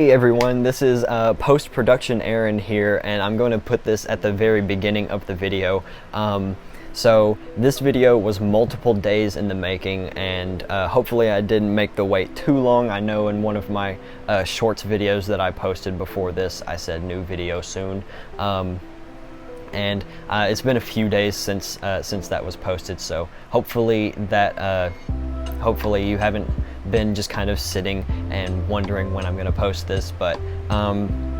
Hey everyone, this is post-production Aaron here, and I'm going to put this at the very beginning of the video. So this video was multiple days in the making, and hopefully I didn't make the wait too long. I know in one of my shorts videos that I posted before this, I said new video soon. And it's been a few days since that was posted, so hopefully you haven't been just kind of sitting and wondering when I'm going to post this. But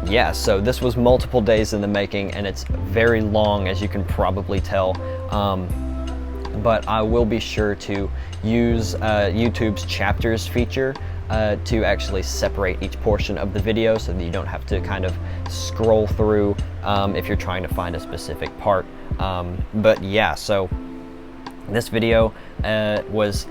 yeah, so this was multiple days in the making, and it's very long, as you can probably tell. But I will be sure to use YouTube's chapters feature to actually separate each portion of the video so that you don't have to kind of scroll through if you're trying to find a specific part. But yeah, so this video was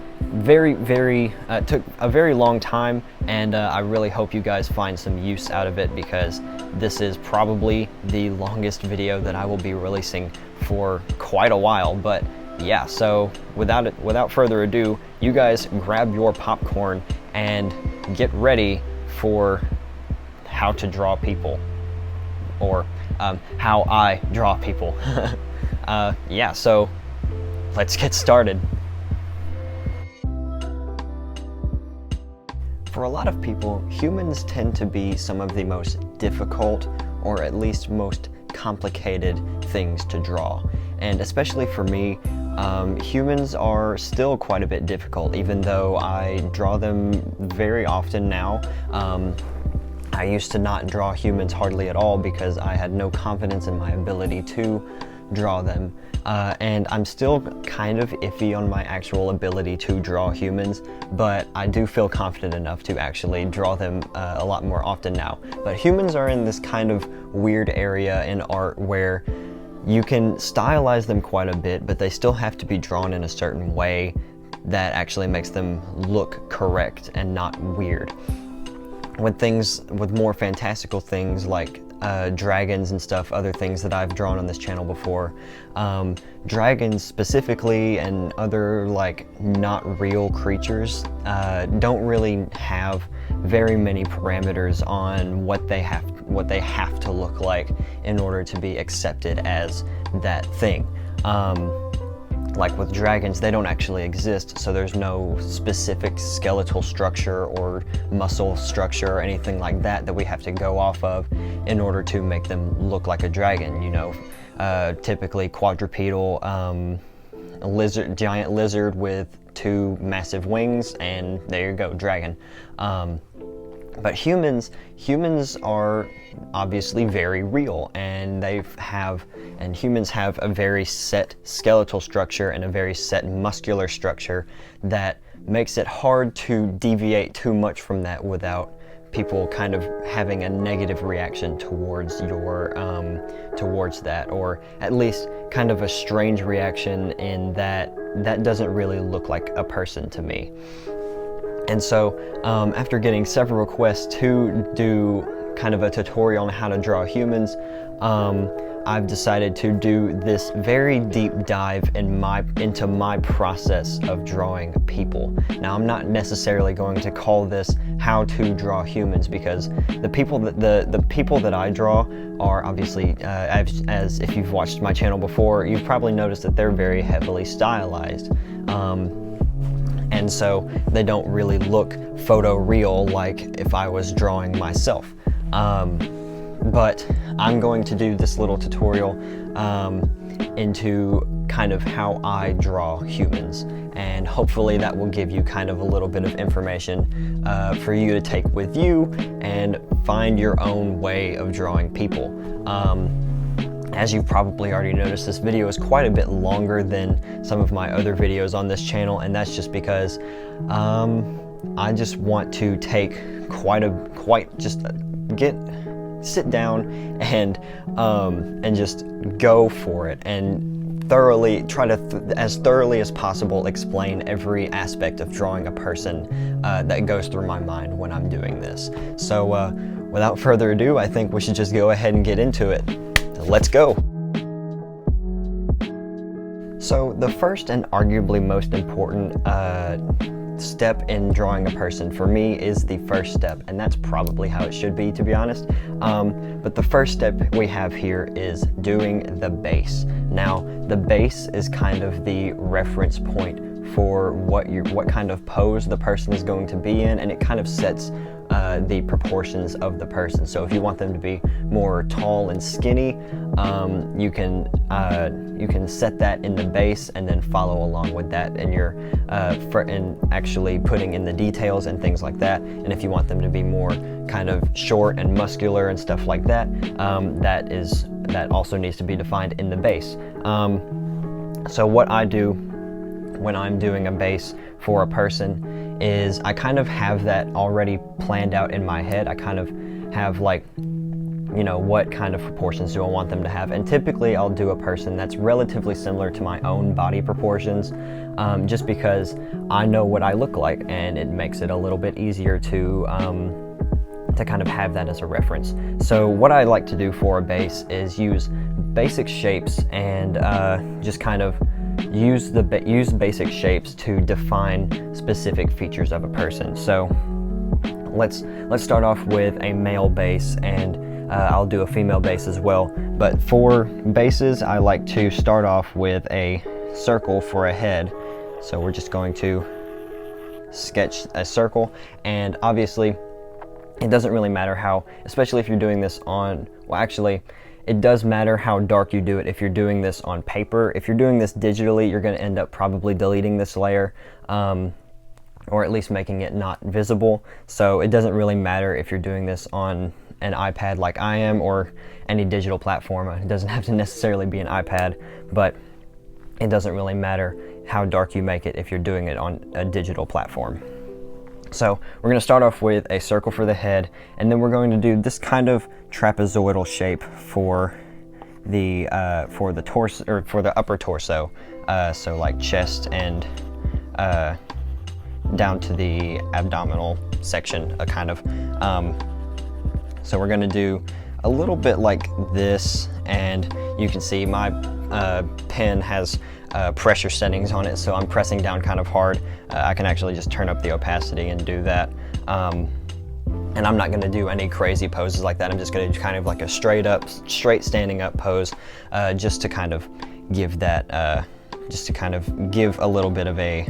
took a very long time, and I really hope you guys find some use out of it, because this is probably the longest video that I will be releasing for quite a while. But yeah, so without further ado, you guys grab your popcorn and get ready for how to draw people, or how I draw people. Yeah, so let's get started. For a lot of people, humans tend to be some of the most difficult, or at least most complicated things to draw. And especially for me, humans are still quite a bit difficult, even though I draw them very often now. I used to not draw humans hardly at all because I had no confidence in my ability to draw them. And I'm still kind of iffy on my actual ability to draw humans, but I do feel confident enough to actually draw them a lot more often now. But humans are in this kind of weird area in art where you can stylize them quite a bit, but they still have to be drawn in a certain way that actually makes them look correct and not weird. With more fantastical things like dragons and stuff, other things that I've drawn on this channel before, dragons specifically and other like not real creatures don't really have very many parameters on what they have to look like in order to be accepted as that thing. Like with dragons, they don't actually exist, so there's no specific skeletal structure or muscle structure or anything like that we have to go off of in order to make them look like a dragon. You know, typically quadrupedal, giant lizard with two massive wings, and there you go, dragon. But humans are obviously very real, and humans have a very set skeletal structure and a very set muscular structure that makes it hard to deviate too much from that without people kind of having a negative reaction towards that, or at least kind of a strange reaction in that doesn't really look like a person to me. And so after getting several requests to do kind of a tutorial on how to draw humans, I've decided to do this very deep dive into my process of drawing people. Now, I'm not necessarily going to call this how to draw humans, because the people that I draw are obviously, as if you've watched my channel before, you've probably noticed that they're very heavily stylized. And so they don't really look photoreal like if I was drawing myself. But I'm going to do this little tutorial into kind of how I draw humans, and hopefully that will give you kind of a little bit of information for you to take with you and find your own way of drawing people. As you've probably already noticed, this video is quite a bit longer than some of my other videos on this channel, and that's just because I just want to take sit down and just go for it, and as thoroughly as possible explain every aspect of drawing a person that goes through my mind when I'm doing this. So without further ado, I think we should just go ahead and get into it. Let's go. So the first and arguably most important step in drawing a person for me is the first step, and that's probably how it should be, to be honest. But the first step we have here is doing the base. Now, the base is kind of the reference point for what kind of pose the person is going to be in, and it kind of sets the proportions of the person. So if you want them to be more tall and skinny, you can set that in the base and then follow along with that in your and actually putting in the details and things like that. And if you want them to be more kind of short and muscular and stuff like that, that also needs to be defined in the base. So what I do when I'm doing a base for a person is I kind of have that already planned out in my head. I kind of have like, you know, what kind of proportions do I want them to have, and typically I'll do a person that's relatively similar to my own body proportions, just because I know what I look like, and it makes it a little bit easier to kind of have that as a reference. So what I like to do for a base is use basic shapes and just kind of use basic shapes to define specific features of a person. So let's start off with a male base, and I'll do a female base as well. But for bases, I like to start off with a circle for a head. So we're just going to sketch a circle, and obviously it doesn't really matter how, especially if you're doing this on, well, actually it does matter how dark you do it if you're doing this on paper. If you're doing this digitally, you're going to end up probably deleting this layer, or at least making it not visible. So it doesn't really matter if you're doing this on an iPad like I am, or any digital platform. It doesn't have to necessarily be an iPad, but it doesn't really matter how dark you make it if you're doing it on a digital platform. So we're going to start off with a circle for the head, and then we're going to do this kind of trapezoidal shape for the torso, or for the upper torso. So like chest and down to the abdominal section, kind of. So we're going to do a little bit like this, and you can see my pen has pressure settings on it, so I'm pressing down kind of hard. I can actually just turn up the opacity and do that. And I'm not going to do any crazy poses like that. I'm just going to do kind of like a straight standing up pose, just to kind of give that, just to kind of give a little bit of a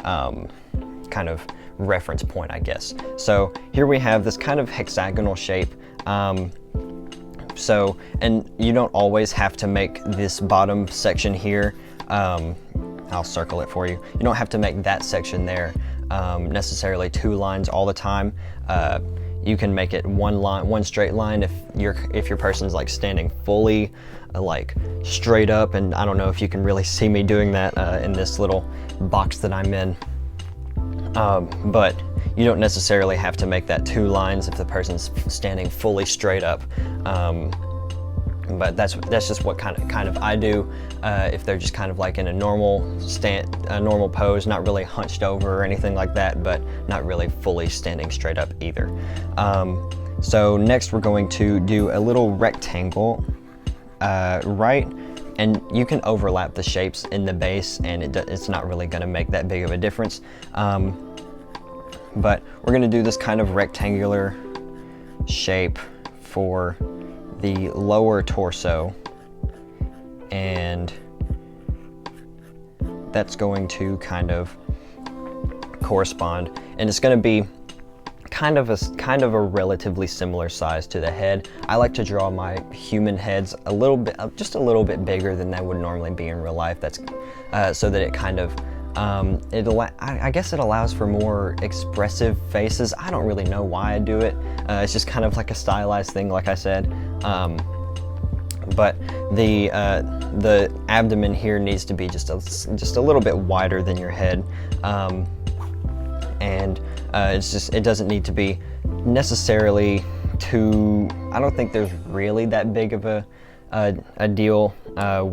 kind of reference point, I guess. So here we have this kind of hexagonal shape. So, and you don't always have to make this bottom section here, I'll circle it for you. You don't have to make that section there necessarily 2 lines all the time. You can make it 1 line, 1 straight line if your person's like standing fully like straight up, and I don't know if you can really see me doing that in this little box that I'm in. But you don't necessarily have to make that 2 lines if the person's standing fully straight up. But that's just what kind of I do. If they're just kind of like in a normal pose, not really hunched over or anything like that, but not really fully standing straight up either. So next we're going to do a little rectangle, right? And you can overlap the shapes in the base, and it's not really going to make that big of a difference. But we're going to do this kind of rectangular shape for the lower torso, and that's going to kind of correspond, and it's going to be kind of a relatively similar size to the head. I like to draw my human heads a little bit, just a little bit bigger than they would normally be in real life. That's so that it kind of I guess it allows for more expressive faces. I don't really know why I do it. It's just kind of like a stylized thing, like I said. But the abdomen here needs to be just a little bit wider than your head, and it doesn't need to be necessarily too. I don't think there's really that big of a deal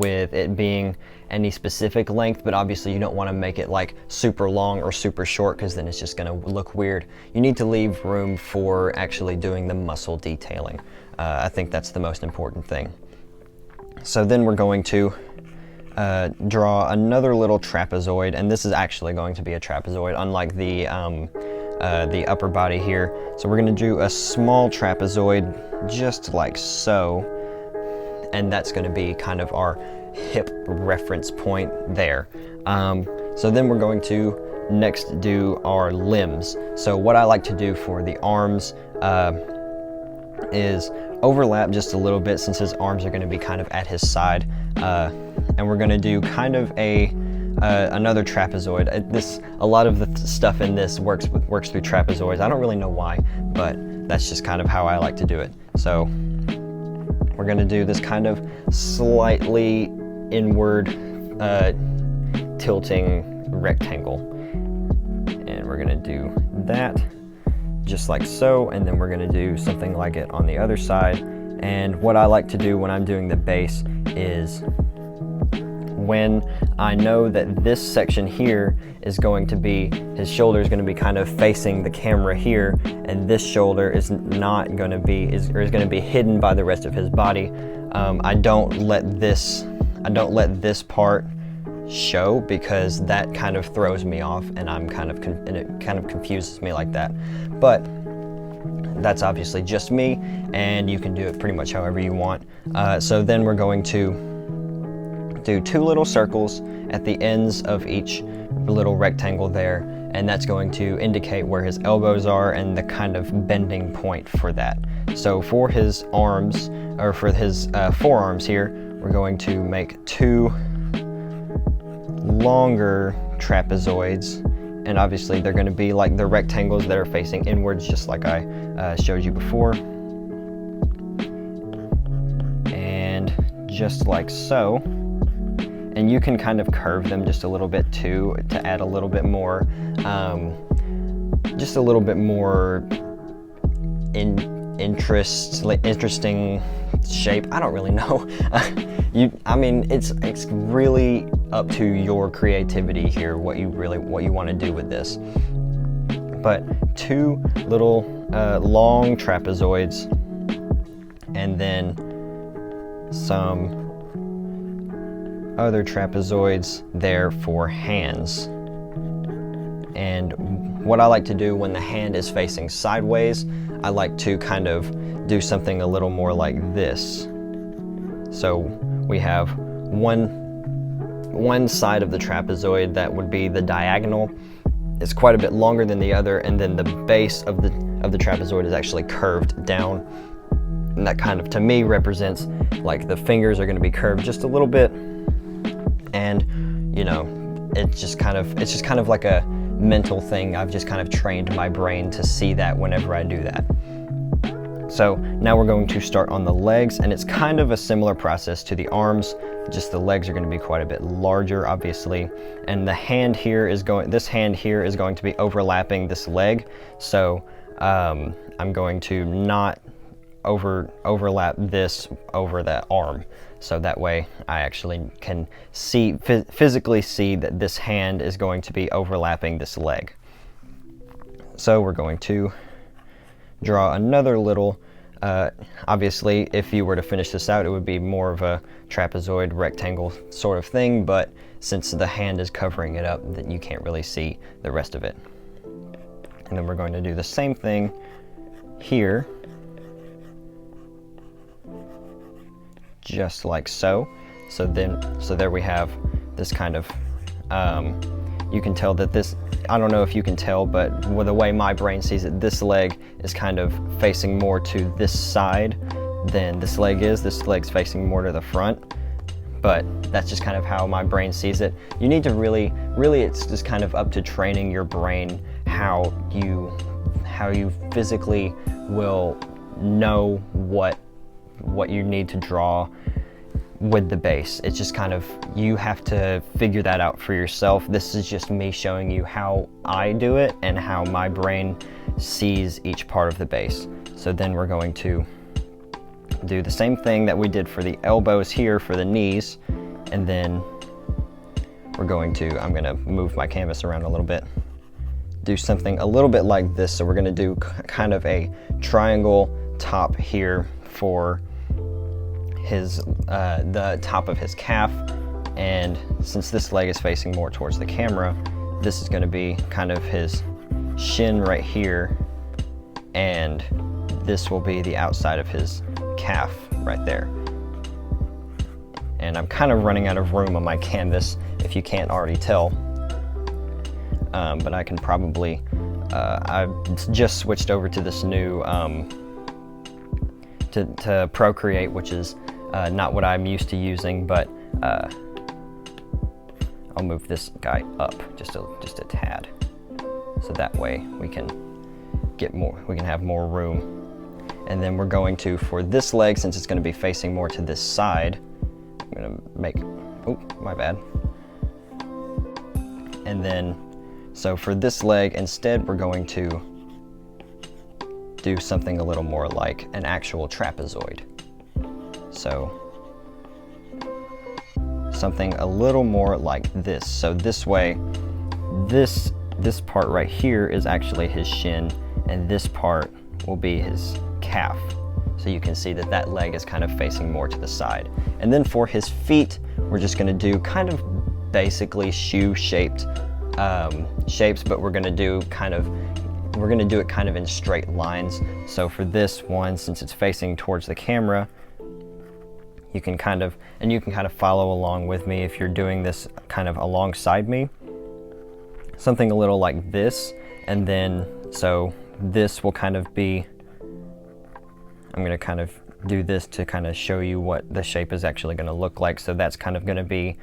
with it being any specific length, but obviously you don't want to make it like super long or super short, because then it's just going to look weird. You need to leave room for actually doing the muscle detailing. I think that's the most important thing. So then we're going to draw another little trapezoid, and this is actually going to be a trapezoid, unlike the upper body here. So we're going to do a small trapezoid, just like so, and that's going to be kind of our hip reference point there. So then we're going to next do our limbs. So what I like to do for the arms is overlap just a little bit, since his arms are going to be kind of at his side, and we're going to do kind of another trapezoid. A lot of the stuff in this works through trapezoids. I don't really know why, but that's just kind of how I like to do it. So we're going to do this kind of slightly inward tilting rectangle, and we're going to do that just like so, and then we're going to do something like it on the other side. And what I like to do when I'm doing the base is, when I know that this section here is going to be, his shoulder is going to be kind of facing the camera here, and this shoulder is not going to be, is going to be hidden by the rest of his body, I don't let this part show, because that kind of throws me off, and it kind of confuses me like that. But that's obviously just me, and you can do it pretty much however you want. So then we're going to do 2 little circles at the ends of each little rectangle there, and that's going to indicate where his elbows are and the kind of bending point for that. So for his arms, or for his forearms here, we're going to make 2 longer trapezoids, and obviously they're going to be like the rectangles that are facing inwards, just like I showed you before. And just like so. And you can kind of curve them just a little bit too, to add a little bit more, just a little bit more interesting shape. I don't really know. I mean, it's really up to your creativity here, what you want to do with this. But 2 little long trapezoids, and then some other trapezoids there for hands. And what I like to do when the hand is facing sideways, I like to kind of do something a little more like this. So we have one side of the trapezoid that would be the diagonal. It's quite a bit longer than the other, and then the base of the trapezoid is actually curved down, and that kind of, to me, represents like the fingers are going to be curved just a little bit. And you know, it's just kind of like a mental thing. I've just kind of trained my brain to see that whenever I do that. So now we're going to start on the legs, and it's kind of a similar process to the arms, just the legs are going to be quite a bit larger, obviously. And the hand here is this hand here is going to be overlapping this leg. So I'm going to not overlap this over that arm. So that way I actually can see, physically see that this hand is going to be overlapping this leg. So we're going to draw another little, obviously if you were to finish this out, it would be more of a trapezoid rectangle sort of thing, but since the hand is covering it up, that you can't really see the rest of it. And then we're going to do the same thing here, just like so. So there we have this kind of, you can tell that this, I don't know if you can tell, but with the way my brain sees it, this leg is kind of facing more to this side than this leg is. This leg's facing more to the front, but that's just kind of how my brain sees it. You need to really, it's just kind of up to training your brain how you physically will know what you need to draw with the base. It's just kind of, you have to figure that out for yourself. This is just me showing you how I do it and how my brain sees each part of the base. So then we're going to do the same thing that we did for the elbows here for the knees, and then we're going to, I'm going to move my canvas around a little bit, do something a little bit like this. So we're going to do kind of a triangle top here for his the top of his calf, And since this leg is facing more towards the camera, this is going to be kind of his shin right here, and this will be the outside of his calf right there. And I'm kind of running out of room on my canvas, if you can't already tell. But I can probably, I've just switched over to this new, to Procreate, which is not what I'm used to using, but I'll move this guy up just a tad, so that way we can have more room. And then we're going to, for this leg, since it's going to be facing more to this side, I'm going to make, oh, my bad. And then, so for this leg, instead we're going to do something a little more like an actual trapezoid. So something a little more like this. So this way, this part right here is actually his shin, and this part will be his calf. So you can see that that leg is kind of facing more to the side. And then for his feet, we're just going to do kind of basically shoe-shaped shapes, but we're going to do it kind of in straight lines. So for this one, since it's facing towards the camera, you can kind of follow along with me if you're doing this kind of alongside me. Something a little like this, and then so this will kind of be, I'm going to kind of do this to kind of show you what the shape is actually going to look like. So that's kind of going to be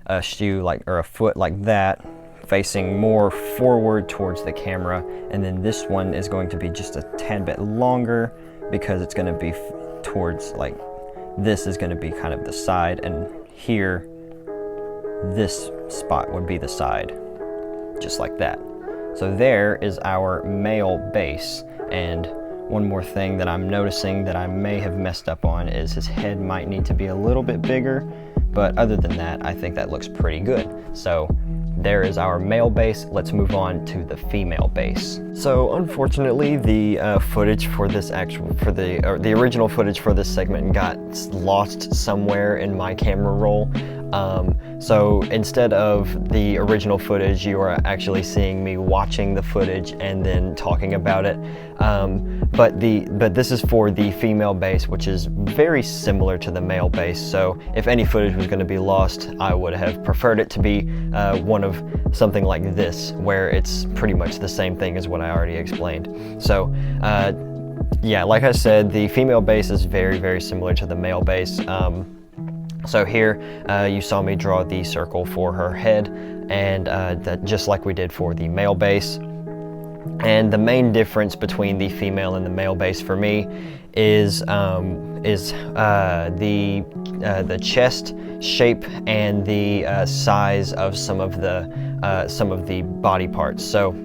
a shoe or a foot like that, facing more forward towards the camera, and then this one is going to be just a tad bit longer because it's going to be towards, like, this is going to be kind of the side, and here this spot would be the side, just like that. So there is our male base. And one more thing that I'm noticing that I may have messed up on is his head might need to be a little bit bigger, but other than that, I think that looks pretty good. So there is our male base. Let's move on to the female base. So unfortunately, the footage for this the original footage for this segment got lost somewhere in my camera roll. So instead of the original footage, you are actually seeing me watching the footage and then talking about it. But this is for the female base, which is very similar to the male base. So if any footage was going to be lost, I would have preferred it to be one of something like this, where it's pretty much the same thing as what I already explained. So yeah, like I said, the female base is very, very similar to the male base. So here you saw me draw the circle for her head, and that just like we did for the male base. And the main difference between the female and the male base for me is the chest shape and the size of some of the body parts. So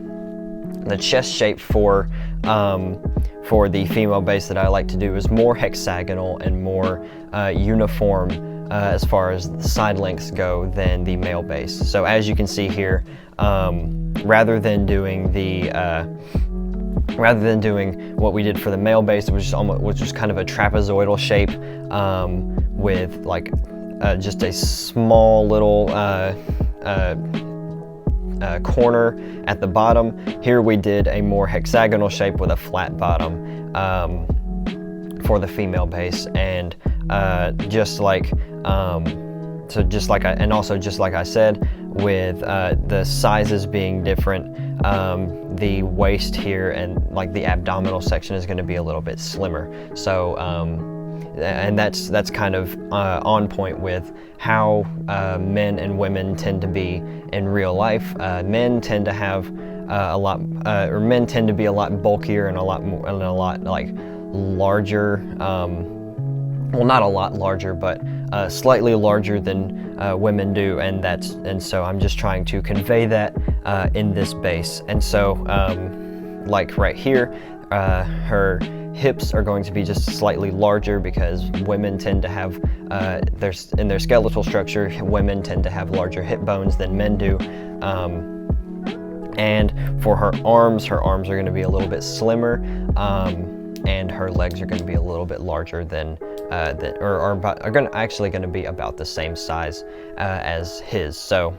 the chest shape for the female base that I like to do is more hexagonal and more uniform as far as the side lengths go than the male base. So as you can see here, rather than doing what we did for the male base, which was just kind of a trapezoidal shape with like just a small little corner at the bottom. Here we did a more hexagonal shape with a flat bottom for the female base, and just like I said, with the sizes being different, the waist here and like the abdominal section is going to be a little bit slimmer. So and that's kind of on point with how men and women tend to be in real life. Men tend to have men tend to be a lot bulkier and a lot like larger. Well, not a lot larger, but slightly larger than women do, and so I'm just trying to convey that in this base. And so, like right here, her hips are going to be just slightly larger because women tend to have, in their skeletal structure, women tend to have larger hip bones than men do. And for her arms are going to be a little bit slimmer. and her legs are going to be a little bit larger than actually going to be about the same size as his. So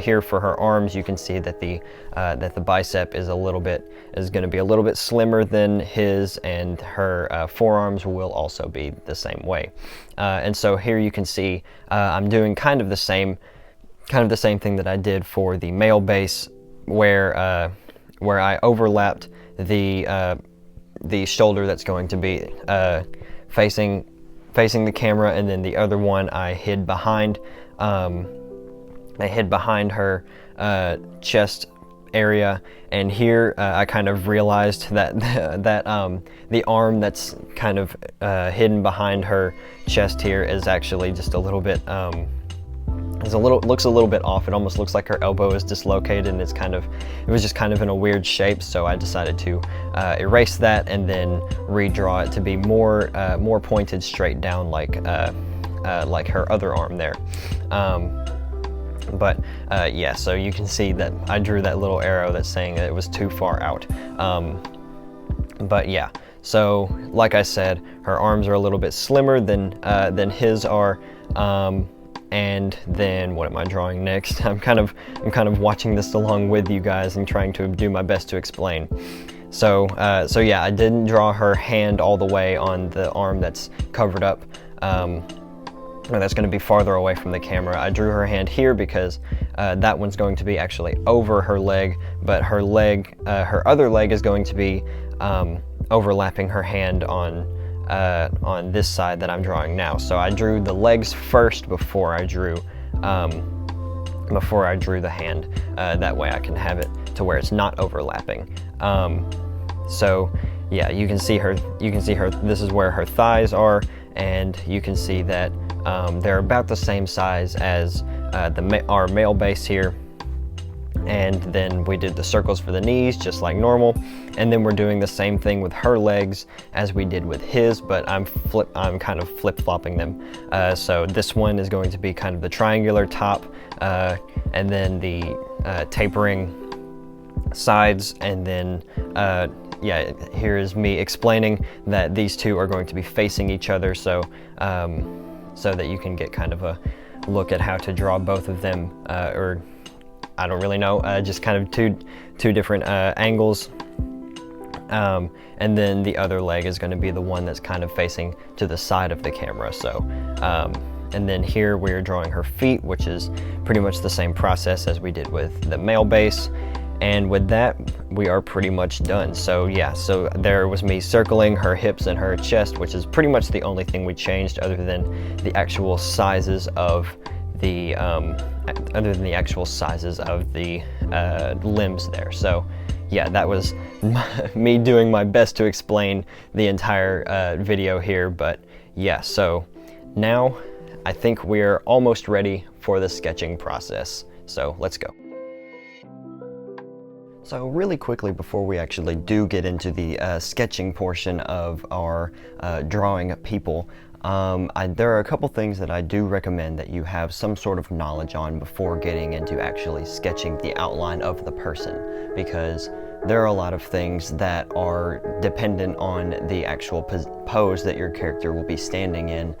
here for her arms, you can see that the bicep is going to be a little bit slimmer than his, and her forearms will also be the same way. And so here you can see I'm doing kind of the same thing that I did for the male base, where I overlapped the shoulder that's going to be facing the camera, and then the other one I hid behind. I hid behind her chest area, and here I kind of realized that the arm that's kind of hidden behind her chest here is actually just a little bit looks a little bit off. It almost looks like her elbow is dislocated, and it was just kind of in a weird shape. So I decided to erase that and then redraw it to be more pointed straight down, like her other arm there. Yeah, so you can see that I drew that little arrow that's saying that it was too far out. But yeah, so like I said, her arms are a little bit slimmer than his are. And then what am I drawing next? I'm kind of watching this along with you guys and trying to do my best to explain. So yeah, I didn't draw her hand all the way on the arm that's covered up. Or that's going to be farther away from the camera. I drew her hand here because that one's going to be actually over her leg, but her other leg is going to be overlapping her hand on this side that I'm drawing now. So I drew the legs first before I drew the hand. That way I can have it to where it's not overlapping. So yeah, you can see her. This is where her thighs are, and you can see that they're about the same size as our male base here. And then we did the circles for the knees just like normal, and then we're doing the same thing with her legs as we did with his, but I'm kind of flip-flopping them. So this one is going to be kind of the triangular top, and then the tapering sides, and then yeah, here is me explaining that these two are going to be facing each other, so that you can get kind of a look at how to draw both of them, or I don't really know, just kind of two different angles. And then the other leg is going to be the one that's kind of facing to the side of the camera. So, and then here we're drawing her feet, which is pretty much the same process as we did with the male base. And with that, we are pretty much done. So yeah, so there was me circling her hips and her chest, which is pretty much the only thing we changed other than the actual sizes of the limbs there. So yeah, that was me doing my best to explain the entire video here. But yeah, so now I think we're almost ready for the sketching process. So let's go. So really quickly, before we actually do get into the sketching portion of our drawing people, there are a couple things that I do recommend that you have some sort of knowledge on before getting into actually sketching the outline of the person, because there are a lot of things that are dependent on the actual pose that your character will be standing in,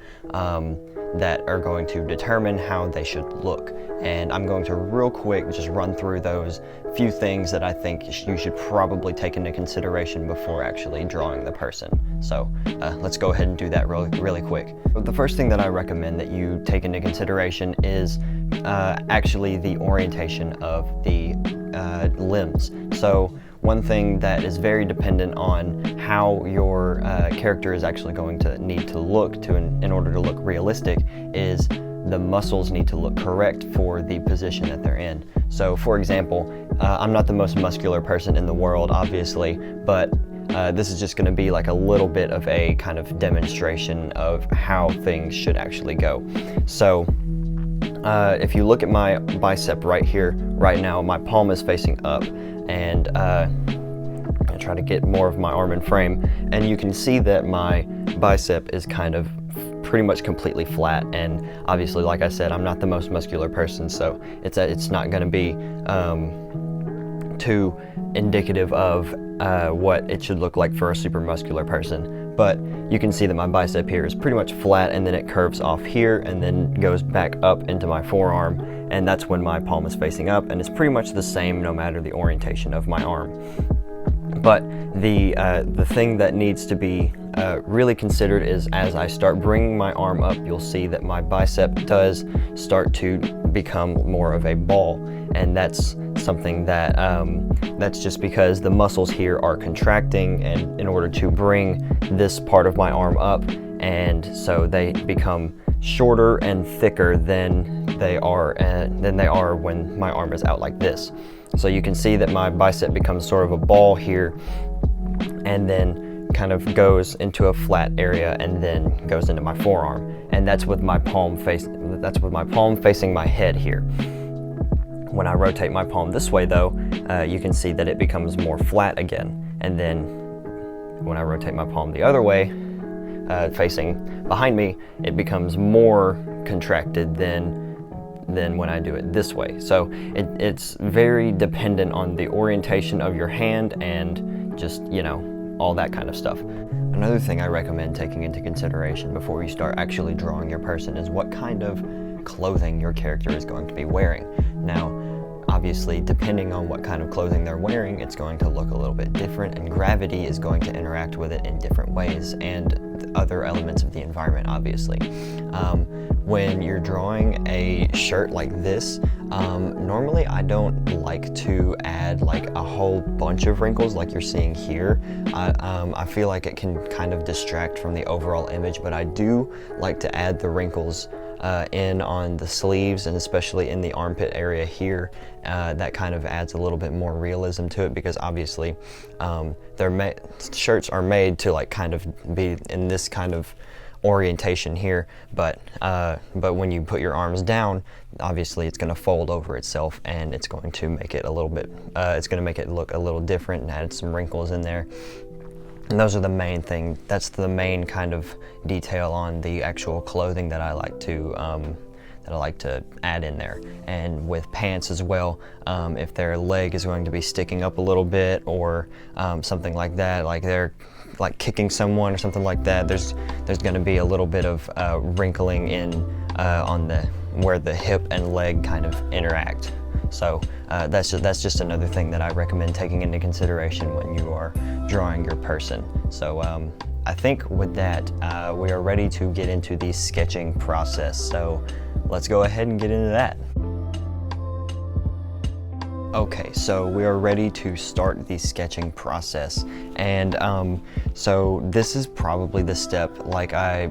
that are going to determine how they should look. And I'm going to real quick just run through those few things that I think you should probably take into consideration before actually drawing the person. So let's go ahead and do that really quick. The first thing that I recommend that you take into consideration is actually the orientation of the limbs. So one thing that is very dependent on how your character is actually going to need to look in order to look realistic is the muscles need to look correct for the position that they're in. So for example, I'm not the most muscular person in the world, obviously, but this is just going to be like a little bit of a kind of demonstration of how things should actually go. So if you look at my bicep right here, right now, my palm is facing up, and I try to get more of my arm in frame, and you can see that my bicep is kind of pretty much completely flat. And obviously, like I said, I'm not the most muscular person, so it's not going to be too indicative of what it should look like for a super muscular person. But you can see that my bicep here is pretty much flat, and then it curves off here and then goes back up into my forearm, and that's when my palm is facing up, and it's pretty much the same no matter the orientation of my arm. But the thing that needs to be really considered is, as I start bringing my arm up, you'll see that my bicep does start to become more of a ball, and that's something that that's just because the muscles here are contracting, and in order to bring this part of my arm up, and so they become shorter and thicker than they are when my arm is out like this. So you can see that my bicep becomes sort of a ball here, and then kind of goes into a flat area and then goes into my forearm, and that's with my palm facing my head here. When I rotate my palm this way though, you can see that it becomes more flat again, and then when I rotate my palm the other way, facing behind me, it becomes more contracted than when I do it this way. So it's very dependent on the orientation of your hand and just, you know, all that kind of stuff. Another thing I recommend taking into consideration before you start actually drawing your person is what kind of clothing your character is going to be wearing. Now, obviously, depending on what kind of clothing they're wearing, it's going to look a little bit different, and gravity is going to interact with it in different ways, and other elements of the environment, obviously. When you're drawing a shirt like this, normally I don't like to add like a whole bunch of wrinkles like you're seeing here. I feel like it can kind of distract from the overall image, but I do like to add the wrinkles in on the sleeves, and especially in the armpit area here. That kind of adds a little bit more realism to it, because obviously shirts are made to like kind of be in this kind of orientation here, but when you put your arms down, obviously it's going to fold over itself, and it's going to make it a little bit it's going to make it look a little different and add some wrinkles in there. And those are the main thing. That's the main kind of detail on the actual clothing that I like to add in there. And with pants as well, if their leg is going to be sticking up a little bit, or something like that, like they're like kicking someone or something like that, there's going to be a little bit of wrinkling in on where the hip and leg kind of interact. So that's just another thing that I recommend taking into consideration when you are drawing your person. So I think with that, we are ready to get into the sketching process. So let's go ahead and get into that. Okay, so we are ready to start the sketching process, and so this is probably the step, like I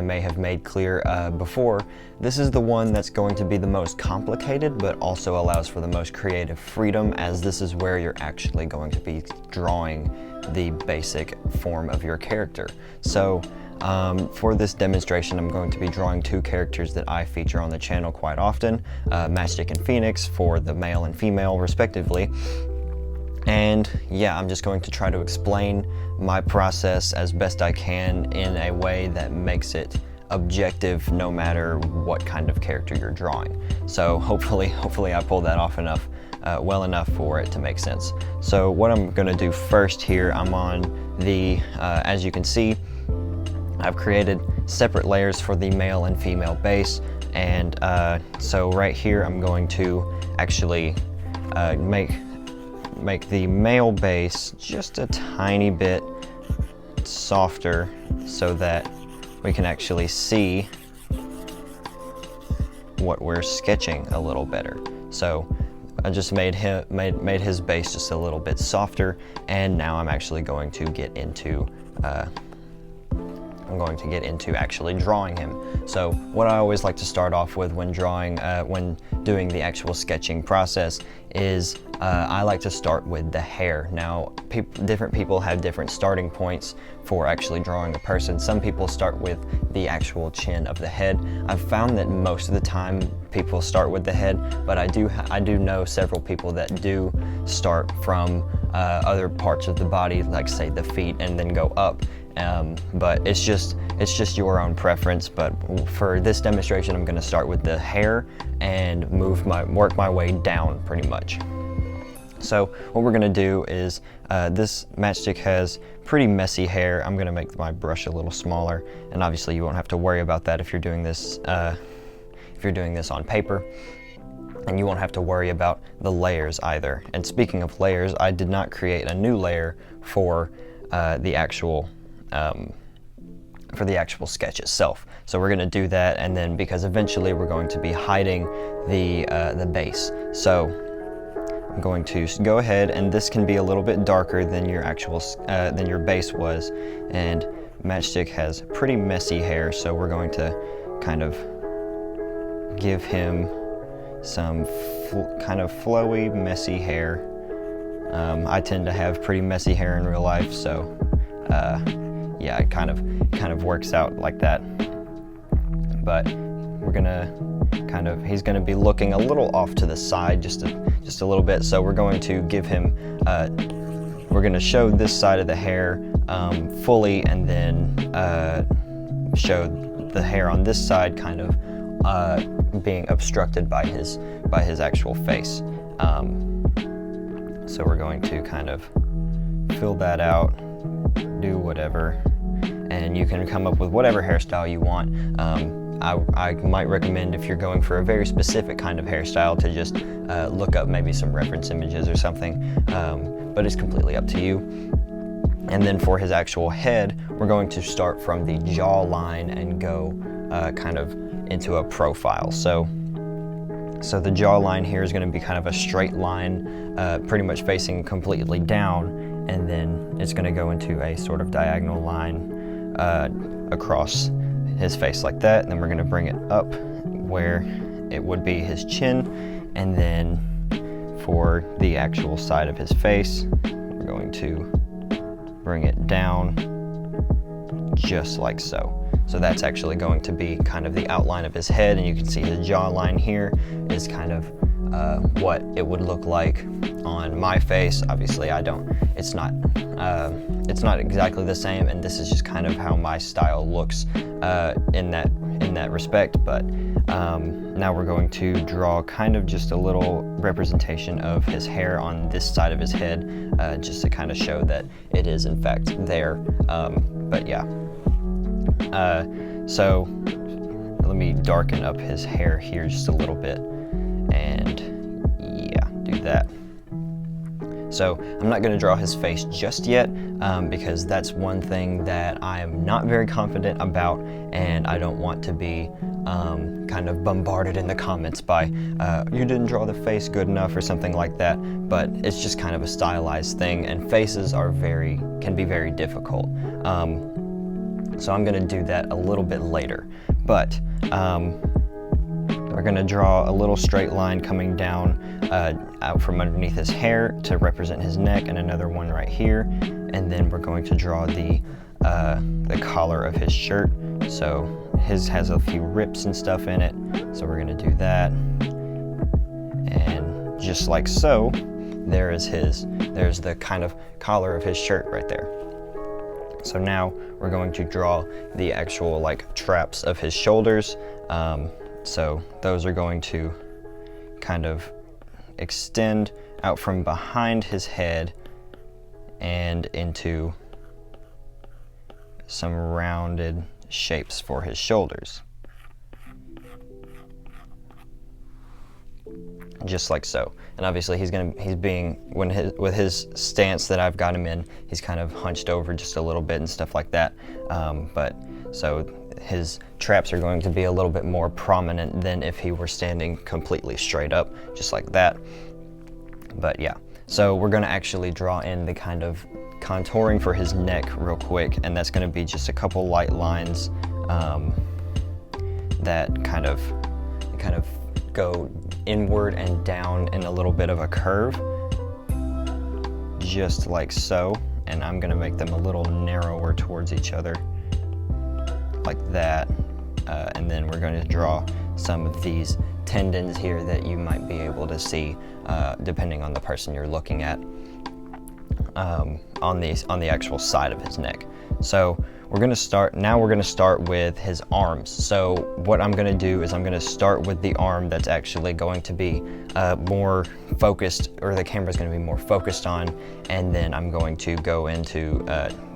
may have made clear before, this is the one that's going to be the most complicated, but also allows for the most creative freedom, as this is where you're actually going to be drawing the basic form of your character. So for this demonstration, I'm going to be drawing two characters that I feature on the channel quite often, Matchstick and Phoenix for the male and female respectively. And yeah, I'm just going to try to explain my process as best I can in a way that makes it objective no matter what kind of character you're drawing. So hopefully I pull that off enough, well enough for it to make sense. So what I'm going to do first here, I'm on the, as you can see, I've created separate layers for the male and female base, and so right here I'm going to actually make the male base just a tiny bit softer so that we can actually see what we're sketching a little better. So I just made his base just a little bit softer, and now I'm actually going to get into actually drawing him. So what I always like to start off with when drawing, when doing the actual sketching process, is I like to start with the hair. Now, different people have different starting points for actually drawing a person. Some people start with the actual chin of the head. I've found that most of the time people start with the head, but I do know several people that do start from other parts of the body, like say the feet, and then go up. But it's just your own preference. But for this demonstration, I'm going to start with the hair and work my way down pretty much. So what we're gonna do is, this matchstick has pretty messy hair. I'm gonna make my brush a little smaller, and obviously you won't have to worry about that if you're doing this on paper. And you won't have to worry about the layers either. And speaking of layers, I did not create a new layer for the actual sketch itself. So we're gonna do that, and then because eventually we're going to be hiding the base. So I'm going to go ahead, and this can be a little bit darker than your than your base was. And Matchstick has pretty messy hair, so we're going to kind of give him some kind of flowy, messy hair. I tend to have pretty messy hair in real life, so yeah, it kind of works out like that. But we're gonna he's gonna be looking a little off to the side, just a little bit. So we're going to give him, we're gonna show this side of the hair fully, and then show the hair on this side kind of being obstructed by his actual face. So we're going to kind of fill that out, do whatever, and you can come up with whatever hairstyle you want. I might recommend, if you're going for a very specific kind of hairstyle, to just look up maybe some reference images or something, but it's completely up to you. And then for his actual head, we're going to start from the jawline and go kind of into a profile. So the jawline here is going to be kind of a straight line, pretty much facing completely down, and then it's going to go into a sort of diagonal line across his face like that. And then we're going to bring it up where it would be his chin, and then for the actual side of his face, we're going to bring it down just like so. So that's actually going to be kind of the outline of his head, and you can see his jawline here is kind of what it would look like on my face. Obviously it's not exactly the same, and this is just kind of how my style looks in that respect. But now we're going to draw kind of just a little representation of his hair on this side of his head, just to kind of show that it is in fact there. But yeah. So let me darken up his hair here just a little bit, and yeah, do that. So I'm not going to draw his face just yet, because that's one thing that I am not very confident about, and I don't want to be kind of bombarded in the comments by you didn't draw the face good enough or something like that. But it's just kind of a stylized thing, and faces can be very difficult. So I'm going to do that a little bit later. But we're going to draw a little straight line coming down out from underneath his hair to represent his neck, and another one right here. And then we're going to draw the collar of his shirt. So his has a few rips and stuff in it. So we're going to do that. And just like so, there's the kind of collar of his shirt right there. So now we're going to draw the actual traps of his shoulders. So those are going to kind of extend out from behind his head and into some rounded shapes for his shoulders. Just like so. And obviously with his stance that I've got him in, he's kind of hunched over just a little bit and stuff like that. But so his traps are going to be a little bit more prominent than if he were standing completely straight up, just like that. But yeah, so we're going to actually draw in the kind of contouring for his neck real quick, and that's going to be just a couple light lines that kind of go inward and down in a little bit of a curve, just like so. And I'm going to make them a little narrower towards each other, like that. And then we're going to draw some of these tendons here that you might be able to see, depending on the person you're looking at, on the actual side of his neck. So we're gonna start with his arms. So what I'm gonna do is I'm gonna start with the arm that's actually going to be more focused, or the camera's gonna be more focused on, and then I'm going to go into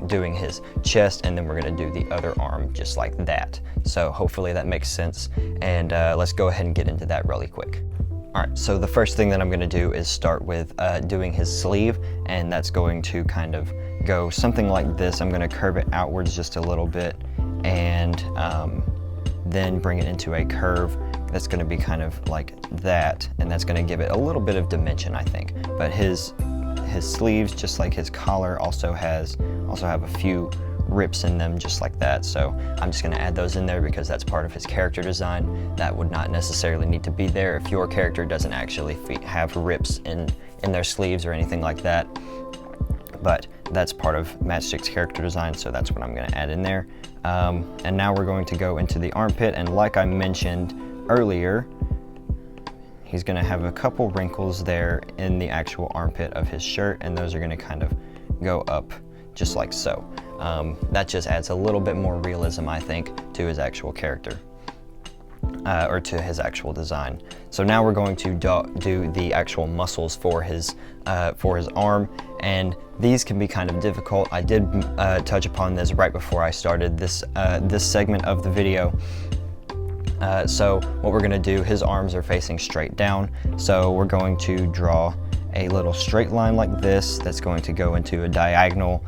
doing his chest, and then we're gonna do the other arm just like that. So hopefully that makes sense, and let's go ahead and get into that really quick. All right, so the first thing that I'm gonna do is start with doing his sleeve, and that's going to kind of go something like this. I'm gonna curve it outwards just a little bit, and then bring it into a curve that's gonna be kind of like that, and that's gonna give it a little bit of dimension, I think. But his sleeves, just like his collar, also have a few rips in them just like that. So I'm just gonna add those in there because that's part of his character design. That would not necessarily need to be there if your character doesn't actually have rips in their sleeves or anything like that. But that's part of Matchstick's character design, so that's what I'm gonna add in there. And now we're going to go into the armpit, and like I mentioned earlier, he's gonna have a couple wrinkles there in the actual armpit of his shirt, and those are gonna kind of go up just like so. That just adds a little bit more realism, I think, to his actual character, or to his actual design. So now we're going to do the actual muscles for his arm, and these can be kind of difficult. I did touch upon this right before I started this segment of the video. So what we're gonna do, his arms are facing straight down, so we're going to draw a little straight line like this that's going to go into a diagonal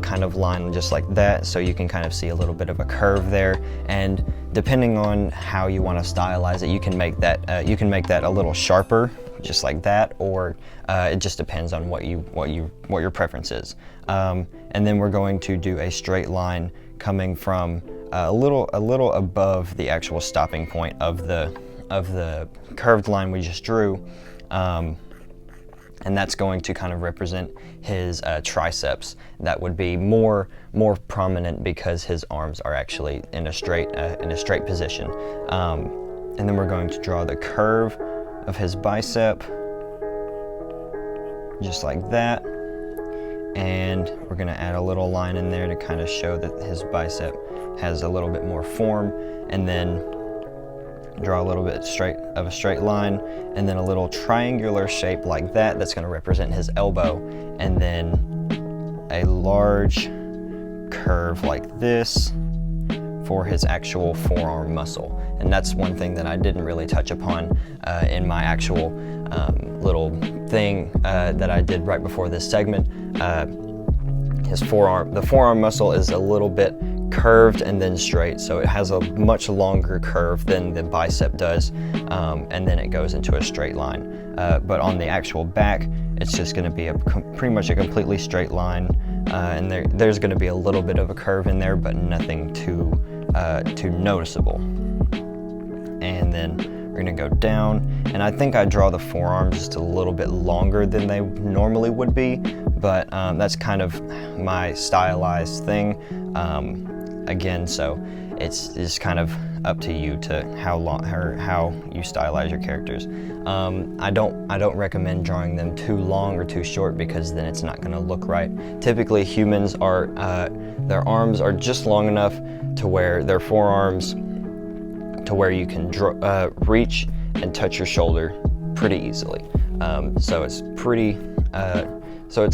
kind of line just like that, so you can kind of see a little bit of a curve there. And depending on how you want to stylize it, you can make that a little sharper just like that, or it just depends on what your preference is. And then we're going to do a straight line coming from a little above the actual stopping point of the curved line we just drew. And that's going to kind of represent his triceps. That would be more prominent because his arms are actually in a straight position. And then we're going to draw the curve of his bicep, just like that. And we're gonna add a little line in there to kind of show that his bicep has a little bit more form, and then draw a little bit of a straight line, and then a little triangular shape like that that's going to represent his elbow, and then a large curve like this for his actual forearm muscle. And that's one thing that I didn't really touch upon in my actual little thing that I did right before this segment. The forearm muscle is a little bit curved and then straight, so it has a much longer curve than the bicep does, and then it goes into a straight line. But on the actual back, it's just going to be pretty much a completely straight line, and there's going to be a little bit of a curve in there, but nothing too noticeable. And then we're going to go down, and I think I draw the forearms just a little bit longer than they normally would be, but that's kind of my stylized thing. Again, so it's just kind of up to you to how you stylize your characters. I don't recommend drawing them too long or too short, because then it's not going to look right. Typically, humans are their arms are just long enough to where their forearms to where you can reach and touch your shoulder pretty easily. So it's a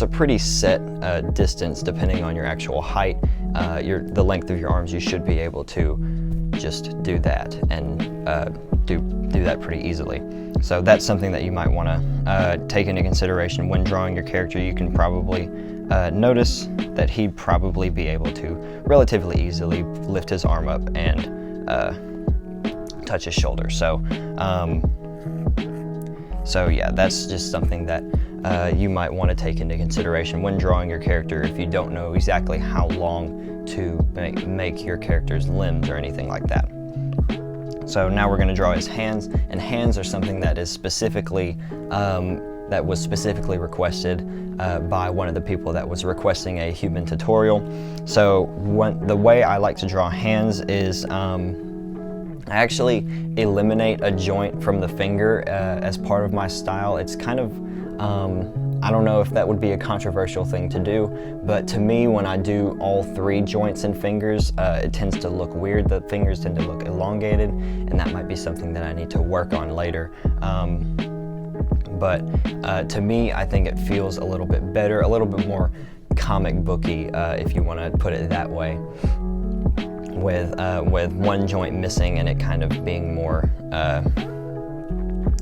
pretty set distance depending on your actual height. The length of your arms, you should be able to just do that and do that pretty easily. So that's something that you might want to take into consideration when drawing your character. You can probably notice that he'd probably be able to relatively easily lift his arm up and touch his shoulder. So yeah, that's just something that you might want to take into consideration when drawing your character if you don't know exactly how long to make your character's limbs or anything like that. So now we're going to draw his hands, and hands are something that is specifically that was specifically requested by one of the people that was requesting a human tutorial. So the way I like to draw hands is I actually eliminate a joint from the finger as part of my style. It's kind of I don't know if that would be a controversial thing to do, but to me, when I do all 3 joints and fingers, it tends to look weird. The fingers tend to look elongated, and that might be something that I need to work on later. But to me, I think it feels a little bit better, a little bit more comic booky, if you want to put it that way, with one joint missing and it kind of being more,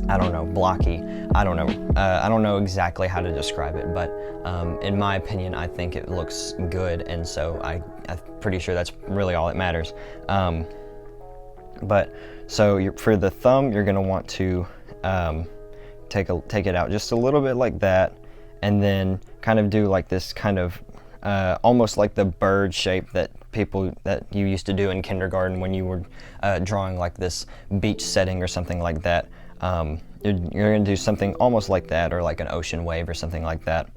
I don't know, blocky. I don't know exactly how to describe it, but in my opinion, I think it looks good, and so I'm pretty sure that's really all that matters. But so for the thumb, you're going to want to take it out just a little bit like that, and then kind of do like this kind of almost like the bird shape that you used to do in kindergarten when you were drawing like this beach setting or something like that. You're going to do something almost like that, or like an ocean wave or something like that.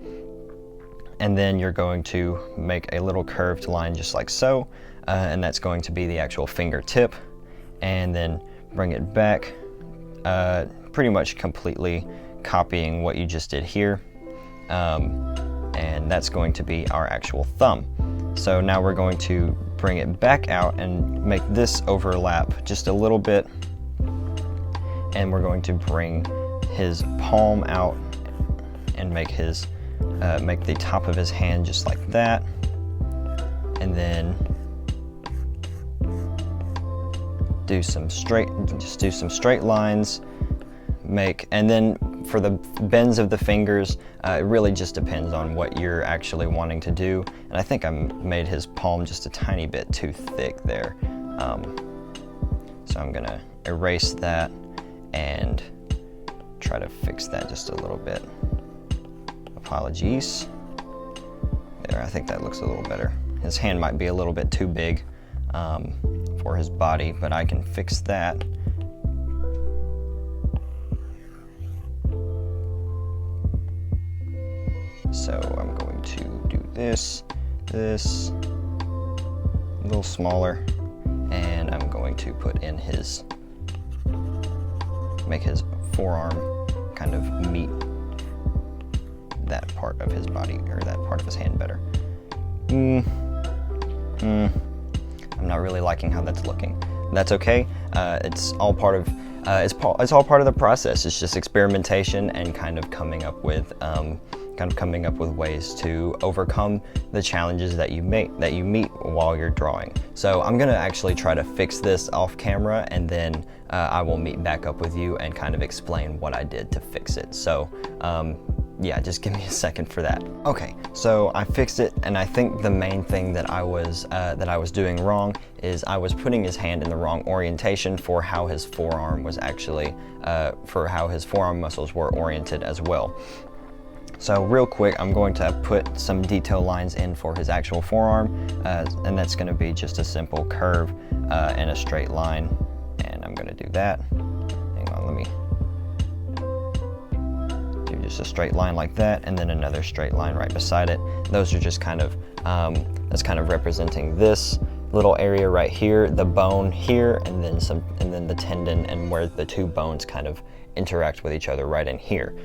And then you're going to make a little curved line just like so, and that's going to be the actual fingertip. And then bring it back, pretty much completely copying what you just did here. And that's going to be our actual thumb. So now we're going to bring it back out and make this overlap just a little bit. And we're going to bring his palm out and make the top of his hand just like that. And then do some straight lines. And then for the bends of the fingers, it really just depends on what you're actually wanting to do. And I think I made his palm just a tiny bit too thick there. So I'm gonna erase that and try to fix that just a little bit. Apologies. There, I think that looks a little better. His hand might be a little bit too big for his body, but I can fix that. So I'm going to do this, a little smaller, and I'm going to put in make his forearm kind of meet that part of his body, or that part of his hand better. I'm not really liking how that's looking. That's okay. It's all part of the process. It's just experimentation and kind of coming up with ways to overcome the challenges that you meet while you're drawing. So I'm gonna actually try to fix this off camera, and then I will meet back up with you and kind of explain what I did to fix it. So yeah, just give me a second for that. Okay, so I fixed it, and I think the main thing that I was doing wrong is I was putting his hand in the wrong orientation for how his forearm was actually, for how his forearm muscles were oriented as well. So real quick, I'm going to put some detail lines in for his actual forearm, and that's going to be just a simple curve and a straight line, and I'm going to do that. Hang on, let me do just a straight line like that, and then another straight line right beside it. Those are just kind of, that's kind of representing this little area right here, the bone here, and then the tendon, and where the two bones kind of interact with each other right in here.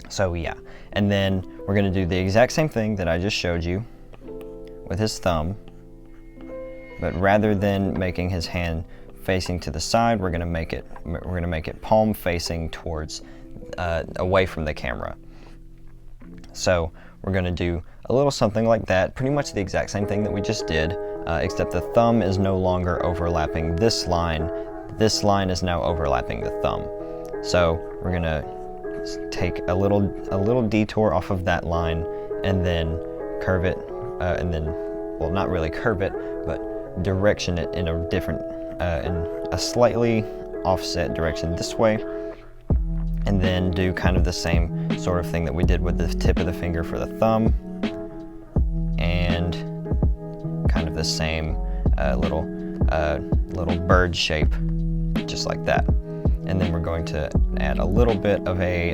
So yeah, and then we're going to do the exact same thing that I just showed you with his thumb, but rather than making his hand facing to the side, we're going to make it palm facing towards away from the camera. So we're going to do a little something like that, pretty much the exact same thing that we just did, except the thumb is no longer overlapping this line. This line is now overlapping the thumb. So we're going to take a little detour off of that line, and then curve it, and then, well, not really curve it, but direction it in a different, in a slightly offset direction this way, and then do kind of the same sort of thing that we did with the tip of the finger for the thumb, and kind of the same little bird shape, just like that. And then we're going to add a little bit of a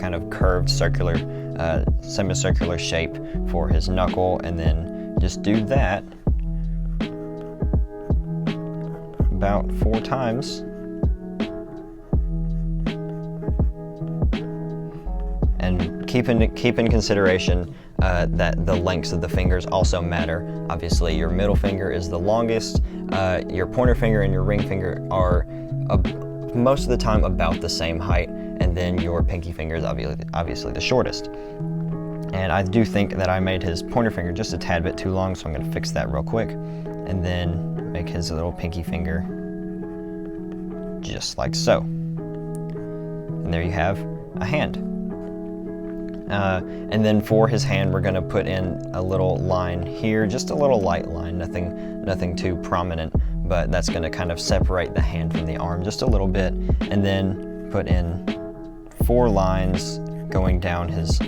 kind of curved circular, semicircular shape for his knuckle, and then just do that about 4 times. keep in consideration that the lengths of the fingers also matter. Obviously, your middle finger is the longest. Your pointer finger and your ring finger are most of the time about the same height, and then your pinky finger is obviously the shortest. And I do think that I made his pointer finger just a tad bit too long, so I'm going to fix that real quick, and then make his little pinky finger just like so. And there you have a hand. And then for his hand, we're going to put in a little line here, just a little light line, nothing too prominent, but that's going to kind of separate the hand from the arm just a little bit, and then put in 4 lines going down his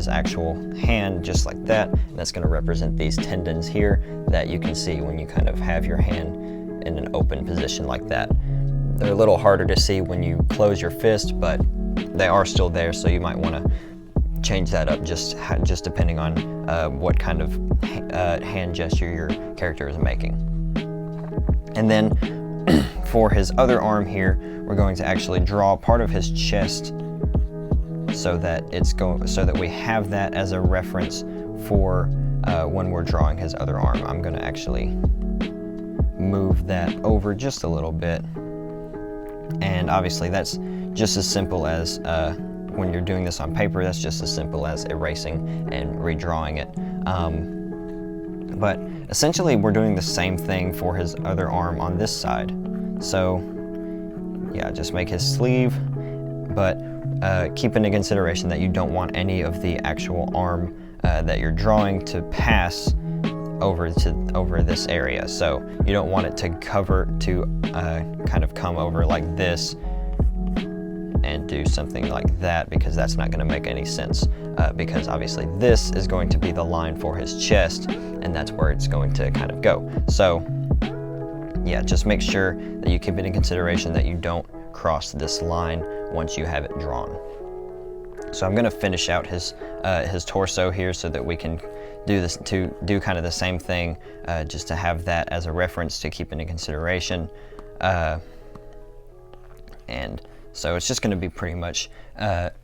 actual hand, just like that. And that's going to represent these tendons here that you can see when you kind of have your hand in an open position like that. They're a little harder to see when you close your fist, but they are still there, so you might want to change that up just depending on what kind of hand gesture your character is making. And then for his other arm here, we're going to actually draw part of his chest so that we have that as a reference for when we're drawing his other arm. I'm going to actually move that over just a little bit, and obviously that's just as simple as when you're doing this on paper, that's just as simple as erasing and redrawing it. But essentially we're doing the same thing for his other arm on this side. So yeah, just make his sleeve, but keep into consideration that you don't want any of the actual arm that you're drawing to pass over this area. So you don't want it to kind of come over like this and do something like that, because that's not going to make any sense, because obviously this is going to be the line for his chest, and that's where it's going to kind of go. So yeah, just make sure that you keep it in consideration that you don't cross this line once you have it drawn. So I'm going to finish out his torso here so that we can do kind of the same thing, just to have that as a reference to keep into consideration. And so it's just going to be pretty much,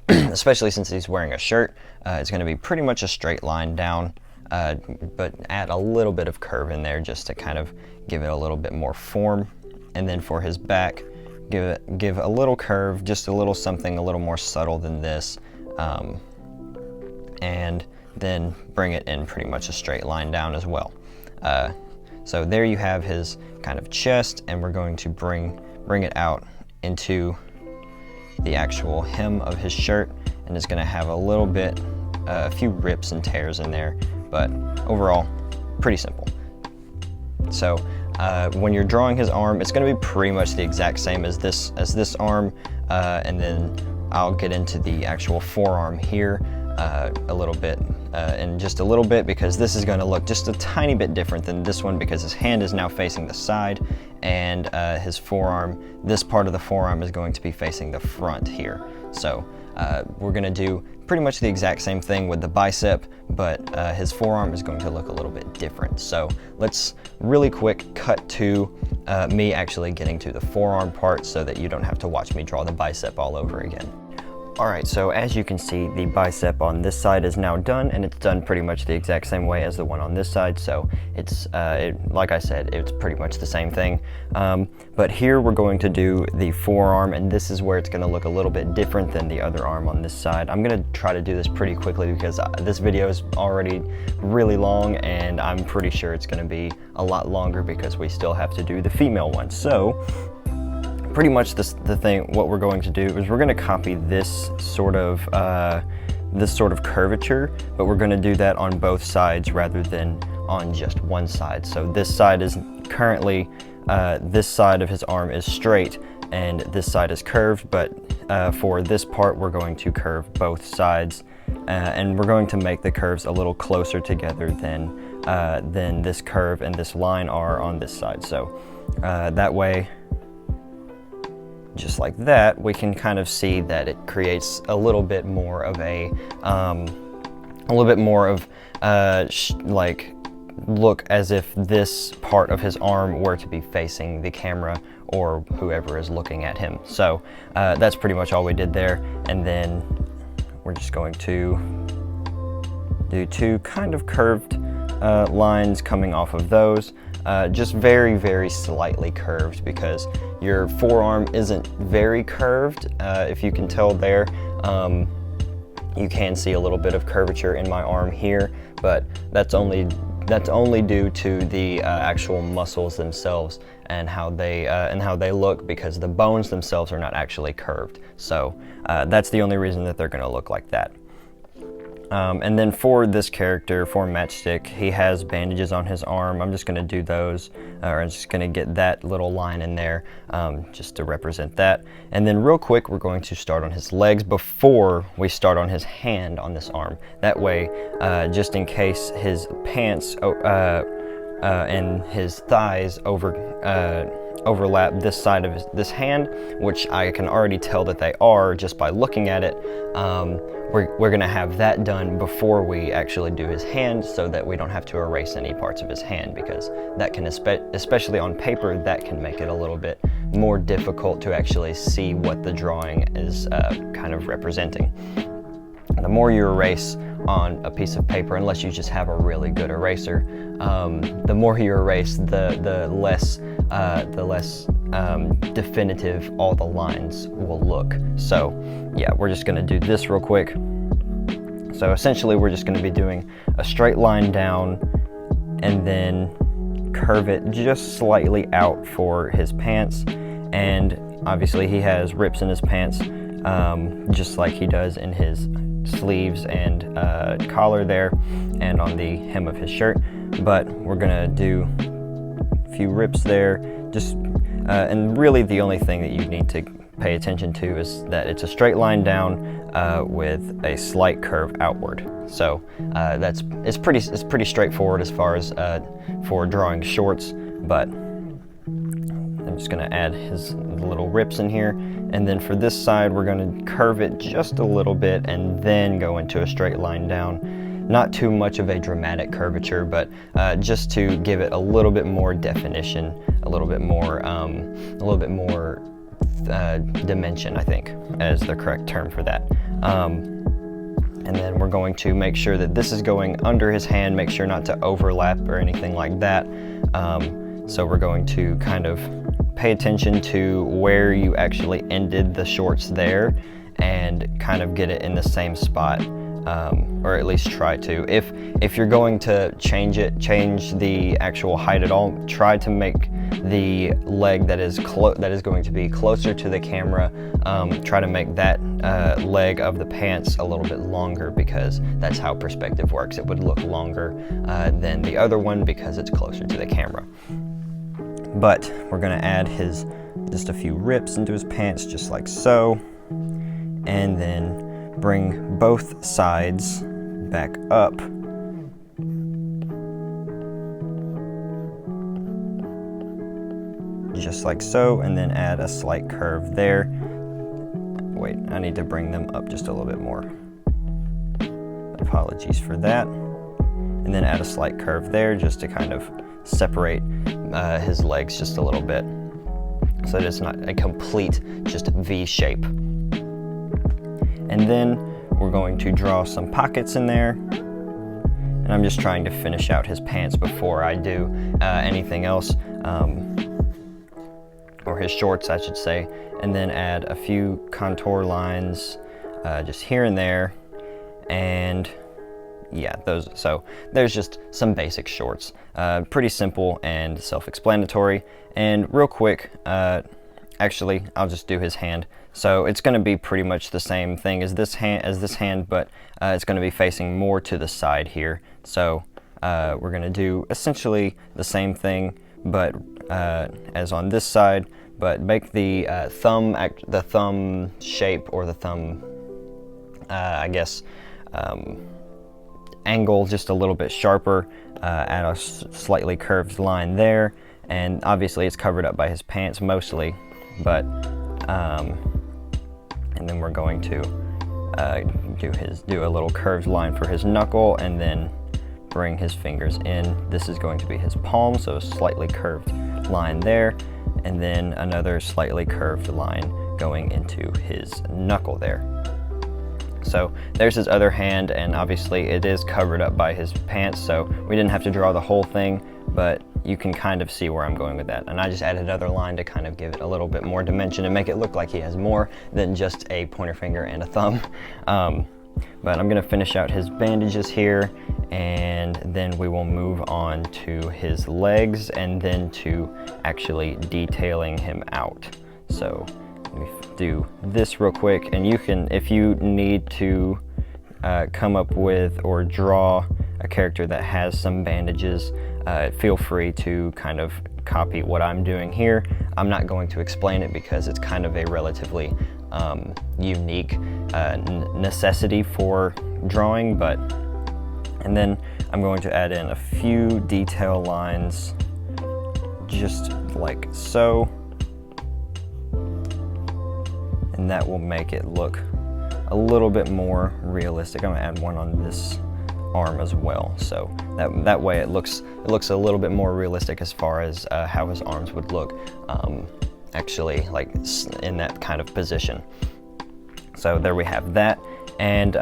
especially since he's wearing a shirt, it's going to be pretty much a straight line down, but add a little bit of curve in there just to kind of give it a little bit more form. And then for his back, give a little curve, just a little something a little more subtle than this, and then bring it in pretty much a straight line down as well. So there you have his kind of chest, and we're going to bring it out into the actual hem of his shirt, and it's going to have a few rips and tears in there, but overall pretty simple. So when you're drawing his arm, it's going to be pretty much the exact same as this arm, and then I'll get into the actual forearm here a little bit, in just a little bit, because this is going to look just a tiny bit different than this one, because his hand is now facing the side, and his forearm, this part of the forearm is going to be facing the front here. So we're going to do pretty much the exact same thing with the bicep, but his forearm is going to look a little bit different. So let's really quick cut to me actually getting to the forearm part so that you don't have to watch me draw the bicep all over again. Alright, so as you can see, the bicep on this side is now done, and it's done pretty much the exact same way as the one on this side, so it's, like I said, it's pretty much the same thing. But here we're going to do the forearm, and this is where it's going to look a little bit different than the other arm on this side. I'm going to try to do this pretty quickly because this video is already really long, and I'm pretty sure it's going to be a lot longer because we still have to do the female one. So pretty much what we're going to do is we're going to copy this sort of curvature, but we're going to do that on both sides rather than on just one side. So this side is currently, this side of his arm is straight and this side is curved, but for this part we're going to curve both sides, and we're going to make the curves a little closer together than this curve and this line are on this side. So that way, just like that, we can kind of see that it creates a little bit more of like look as if this part of his arm were to be facing the camera or whoever is looking at him. So that's pretty much all we did there. And then we're just going to do 2 kind of curved lines coming off of those. Just very, very slightly curved because your forearm isn't very curved. If you can tell there, you can see a little bit of curvature in my arm here, but that's only due to the actual muscles themselves and how they look, because the bones themselves are not actually curved. So that's the only reason that they're going to look like that. And then for this character, for Matchstick, he has bandages on his arm. I'm just going to do those, or I'm just going to get that little line in there just to represent that. And then real quick, we're going to start on his legs before we start on his hand on this arm. That way, just in case his pants and his thighs overlap this side of this hand, which I can already tell that they are just by looking at it. We're gonna have that done before we actually do his hand, so that we don't have to erase any parts of his hand, because that can, especially on paper, that can make it a little bit more difficult to actually see what the drawing is kind of representing. The more you erase on a piece of paper, unless you just have a really good eraser, the more you erase, the less definitive all the lines will look. So yeah, we're just going to do this real quick. So essentially we're just going to be doing a straight line down and then curve it just slightly out for his pants. And obviously he has rips in his pants, just like he does in his sleeves and collar there and on the hem of his shirt. But we're gonna do a few rips there, just and really the only thing that you need to pay attention to is that it's a straight line down with a slight curve outward. So it's pretty straightforward as far as for drawing shorts. But I'm just gonna add his little rips in here, and then for this side we're gonna curve it just a little bit and then go into a straight line down. Not too much of a dramatic curvature, but just to give it a little bit more definition, a little bit more dimension, I think, is the correct term for that. And then we're going to make sure that this is going under his hand, make sure not to overlap or anything like that. So we're going to kind of pay attention to where you actually ended the shorts there and kind of get it in the same spot, or at least try to. If you're going to change the actual height at all, try to make the leg that is going to be closer to the camera, try to make that leg of the pants a little bit longer, because that's how perspective works. It would look longer than the other one because it's closer to the camera. But we're gonna add just a few rips into his pants, just like so, and then bring both sides back up. Just like so, and then add a slight curve there. Wait, I need to bring them up just a little bit more. Apologies for that. And then add a slight curve there just to kind of separate his legs just a little bit, so that it's not a complete just V shape. And then we're going to draw some pockets in there, and I'm just trying to finish out his pants before I do anything else, or his shorts I should say, and then add a few contour lines just here and there. And yeah, so there's just some basic shorts, pretty simple and self-explanatory. And real quick, actually I'll just do his hand. So it's going to be pretty much the same thing as this hand, but it's going to be facing more to the side here. So we're going to do essentially the same thing, but as on this side, but make the thumb shape, or the thumb I guess angle just a little bit sharper, add a slightly curved line there, and obviously it's covered up by his pants mostly, but and then we're going to do a little curved line for his knuckle, and then bring his fingers in. This is going to be his palm, so a slightly curved line there, and then another slightly curved line going into his knuckle there. So there's his other hand, and obviously it is covered up by his pants, so we didn't have to draw the whole thing, but you can kind of see where I'm going with that. And I just added another line to kind of give it a little bit more dimension and make it look like he has more than just a pointer finger and a thumb. But I'm gonna finish out his bandages here, and then we will move on to his legs and then to actually detailing him out. So let me do this real quick, and you can, if you need to come up with or draw a character that has some bandages, feel free to kind of copy what I'm doing here. I'm not going to explain it because it's kind of a relatively unique necessity for drawing, and then I'm going to add in a few detail lines just like so, and that will make it look a little bit more realistic. I'm gonna add one on this arm as well, so that way it looks a little bit more realistic as far as how his arms would look actually like in that kind of position. So there we have that, and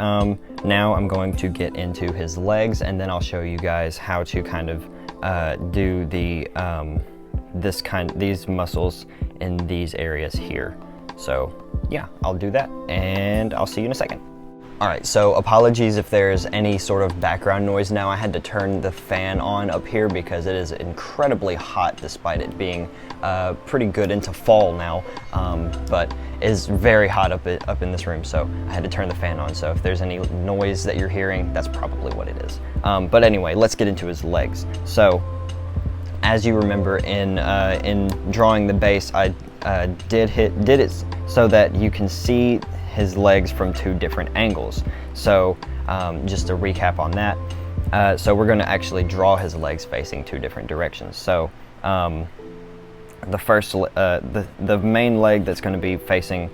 now I'm going to get into his legs, and then I'll show you guys how to kind of do the these muscles in these areas here. So yeah, I'll do that, and I'll see you in a second. All right, so apologies if there's any sort of background noise now. I had to turn the fan on up here because it is incredibly hot despite it being pretty good into fall now, but it's very hot up in this room, so I had to turn the fan on. So if there's any noise that you're hearing, that's probably what it is. But anyway, let's get into his legs. So as you remember in drawing the base, I did it so that you can see his legs from two different angles. So just to recap on that, so we're going to actually draw his legs facing two different directions. So the first, the main leg that's going to be facing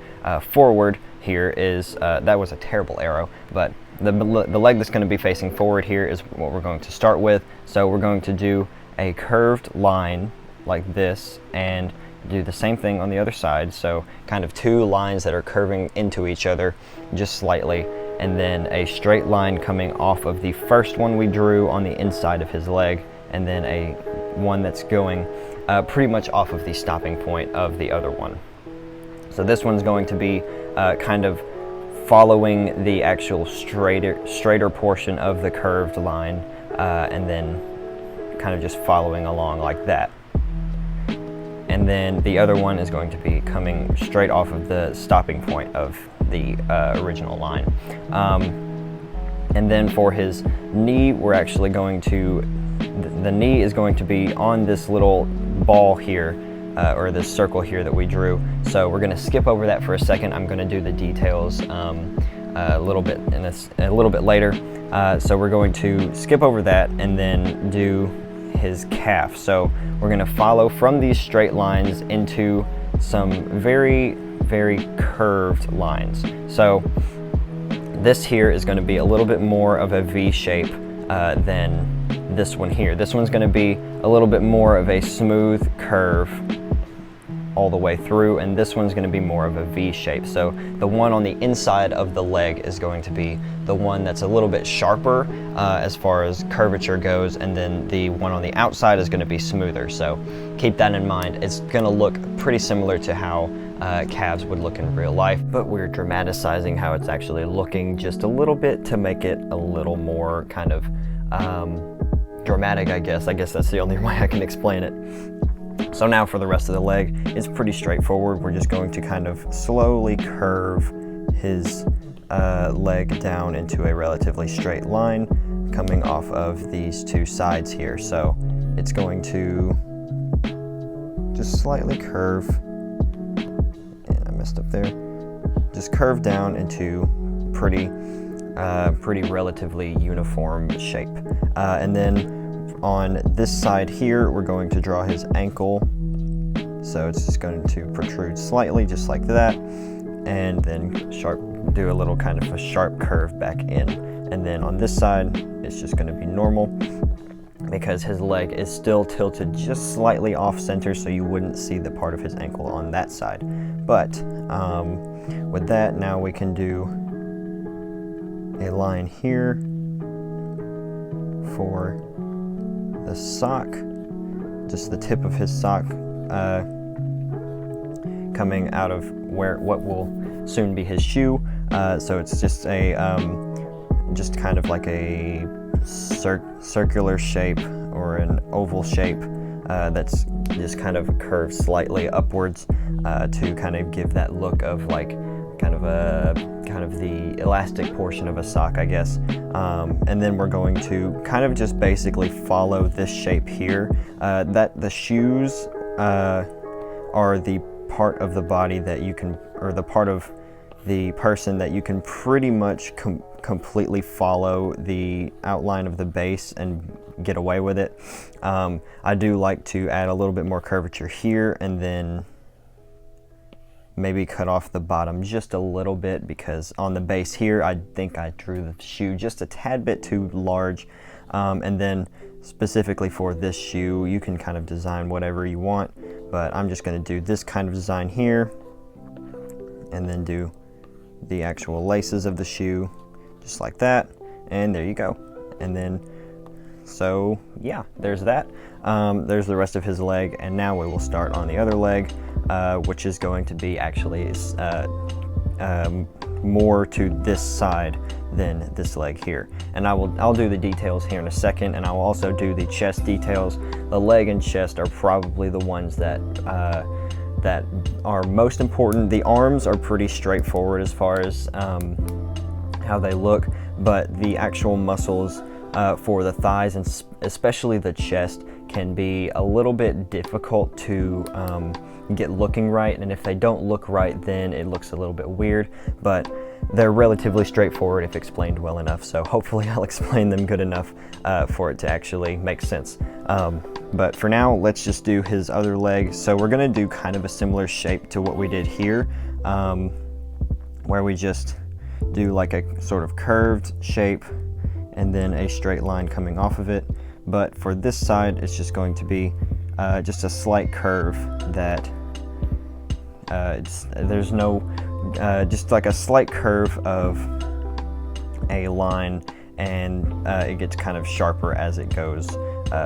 forward here is, that was a terrible arrow, but the leg that's going to be facing forward here is what we're going to start with. So we're going to do a curved line like this, and do the same thing on the other side. So kind of two lines that are curving into each other just slightly, and then a straight line coming off of the first one we drew on the inside of his leg, and then a one that's going pretty much off of the stopping point of the other one. So this one's going to be kind of following the actual straighter portion of the curved line, and then kind of just following along like that. And then the other one is going to be coming straight off of the stopping point of the original line. And then for his knee, we're actually going to, the knee is going to be on this little ball here, or this circle here that we drew. So we're gonna skip over that for a second. I'm gonna do the details a little bit later. So we're going to skip over that and then do his calf. So we're going to follow from these straight lines into some very, very curved lines. So this here is going to be a little bit more of a V shape than this one here. This one's going to be a little bit more of a smooth curve all the way through, and this one's going to be more of a V shape. So the one on the inside of the leg is going to be the one that's a little bit sharper as far as curvature goes, and then the one on the outside is going to be smoother. So keep that in mind. It's going to look pretty similar to how calves would look in real life, but we're dramaticizing how it's actually looking just a little bit to make it a little more kind of dramatic, I guess. I guess that's the only way I can explain it. So now for the rest of the leg, it's pretty straightforward. We're just going to kind of slowly curve his leg down into a relatively straight line coming off of these two sides here. So it's going to just slightly curve, and I messed up there, just curve down into pretty relatively uniform shape. And then on this side here, we're going to draw his ankle. So it's just going to protrude slightly, just like that, and then do a little kind of a sharp curve back in. And then on this side, it's just going to be normal because his leg is still tilted just slightly off center, so you wouldn't see the part of his ankle on that side. But with that, now we can do a line here for the sock, just the tip of his sock coming out of what will soon be his shoe. So it's just a just kind of like a circular shape or an oval shape that's just kind of curved slightly upwards to kind of give that look of like kind of the elastic portion of a sock, I guess. And then we're going to kind of just basically follow this shape here. That the shoes are the part of the body that you can, or the part of the person that you can pretty much completely follow the outline of the base and get away with it. I do like to add a little bit more curvature here and then maybe cut off the bottom just a little bit, because on the base here I think I drew the shoe just a tad bit too large. And then specifically for this shoe, you can kind of design whatever you want, but I'm just going to do this kind of design here and then do the actual laces of the shoe just like that, and there you go. And then so yeah, there's that. There's the rest of his leg, and now we will start on the other leg, which is going to be actually more to this side than this leg here. And I'll do the details here in a second, and I will also do the chest details. The leg and chest are probably the ones that that are most important. The arms are pretty straightforward as far as how they look, but the actual muscles for the thighs and especially the chest can be a little bit difficult to get looking right, and if they don't look right, then it looks a little bit weird, but they're relatively straightforward if explained well enough, so hopefully I'll explain them good enough for it to actually make sense. But for now, let's just do his other leg. So we're gonna do kind of a similar shape to what we did here, where we just do like a sort of curved shape and then a straight line coming off of it. But for this side, it's just going to be just a slight curve that there's no, just like a slight curve of a line, and it gets kind of sharper as it goes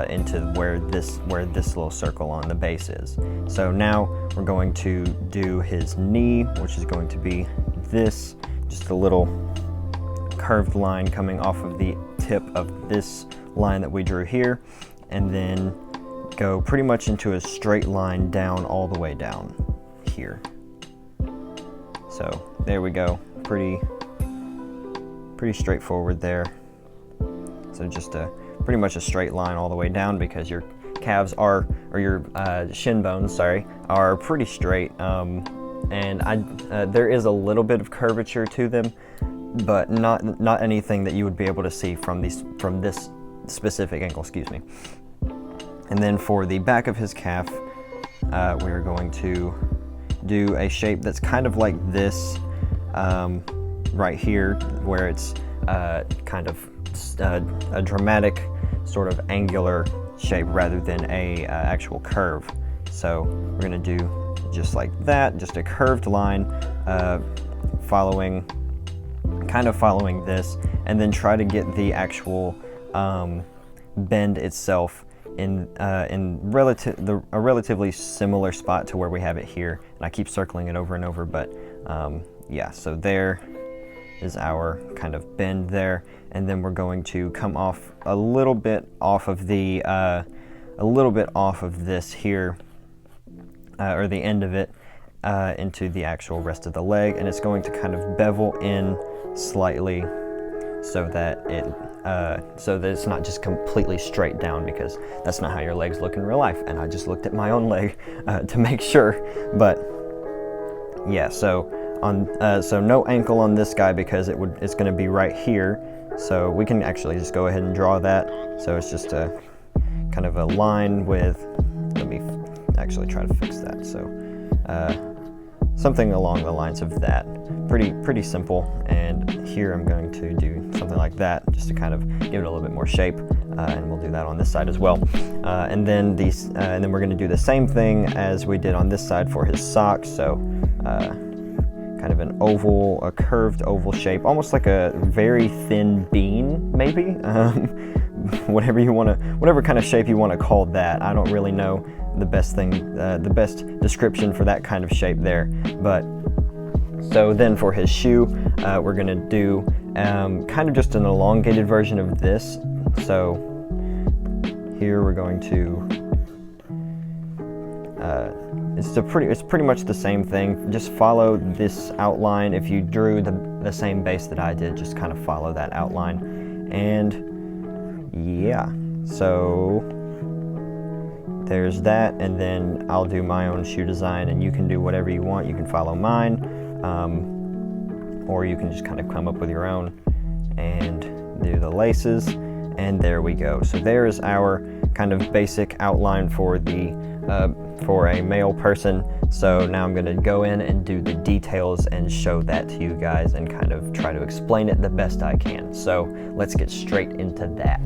into where this little circle on the base is. So now we're going to do his knee, which is going to be this, just a little curved line coming off of the tip of this line that we drew here, and then go pretty much into a straight line down all the way down here. So there we go, pretty straightforward there. So just pretty much a straight line all the way down, because your calves are, or your shin bones, sorry, are pretty straight. And there is a little bit of curvature to them, but not anything that you would be able to see from this specific ankle, excuse me. And then for the back of his calf, we are going to do a shape that's kind of like this right here, where it's kind of a dramatic sort of angular shape rather than a actual curve. So we're going to do just like that, just a curved line following this, and then try to get the actual bend itself in a relatively similar spot to where we have it here. And I keep circling it over and over, but yeah, so there is our kind of bend there, and then we're going to come off a little bit off of the this here, or the end of it, into the actual rest of the leg, and it's going to kind of bevel in slightly so that it's not just completely straight down, because that's not how your legs look in real life. And I just looked at my own leg to make sure. But yeah, so no ankle on this guy, because it's going to be right here. So we can actually just go ahead and draw that. So it's just a kind of a line with, let me actually try to fix that. So something along the lines of that. Pretty simple. And here I'm going to do something like that, just to kind of give it a little bit more shape, and we'll do that on this side as well. And then we're going to do the same thing as we did on this side for his socks. So kind of an oval, a curved oval shape, almost like a very thin bean, maybe. Whatever kind of shape you want to call that. I don't really know the best description for that kind of shape there. But so then for his shoe, we're gonna do kind of just an elongated version of this. So here we're going to, it's pretty much the same thing. Just follow this outline. If you drew the same base that I did, just kind of follow that outline. And yeah, so there's that, and then I'll do my own shoe design, and you can do whatever you want. You can follow mine, or you can just kind of come up with your own and do the laces, and there we go. So there is our kind of basic outline for a male person. So now I'm going to go in and do the details and show that to you guys and kind of try to explain it the best I can. So let's get straight into that.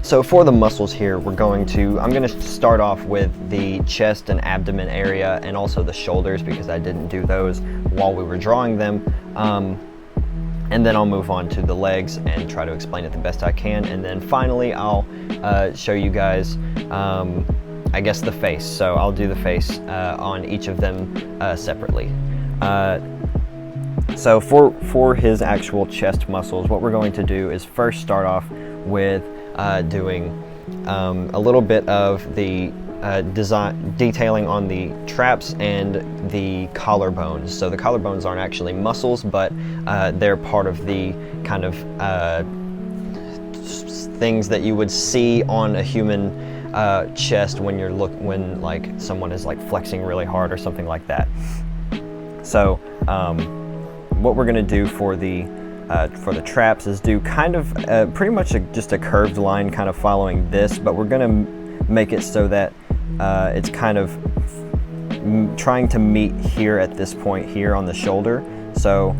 So for the muscles here, I'm going to start off with the chest and abdomen area, and also the shoulders, because I didn't do those while we were drawing them. And then I'll move on to the legs and try to explain it the best I can. And then finally, I'll show you guys, I guess, the face. So I'll do the face on each of them separately. So for his actual chest muscles, what we're going to do is first start off with doing a little bit of the detailing on the traps and the collarbones. So the collarbones aren't actually muscles, but they're part of the kind of things that you would see on a human chest when like someone is like flexing really hard or something like that. So what we're going to do for the traps is do kind of pretty much just a curved line, kind of following this, but we're going to make it so that it's kind of trying to meet here at this point here on the shoulder. So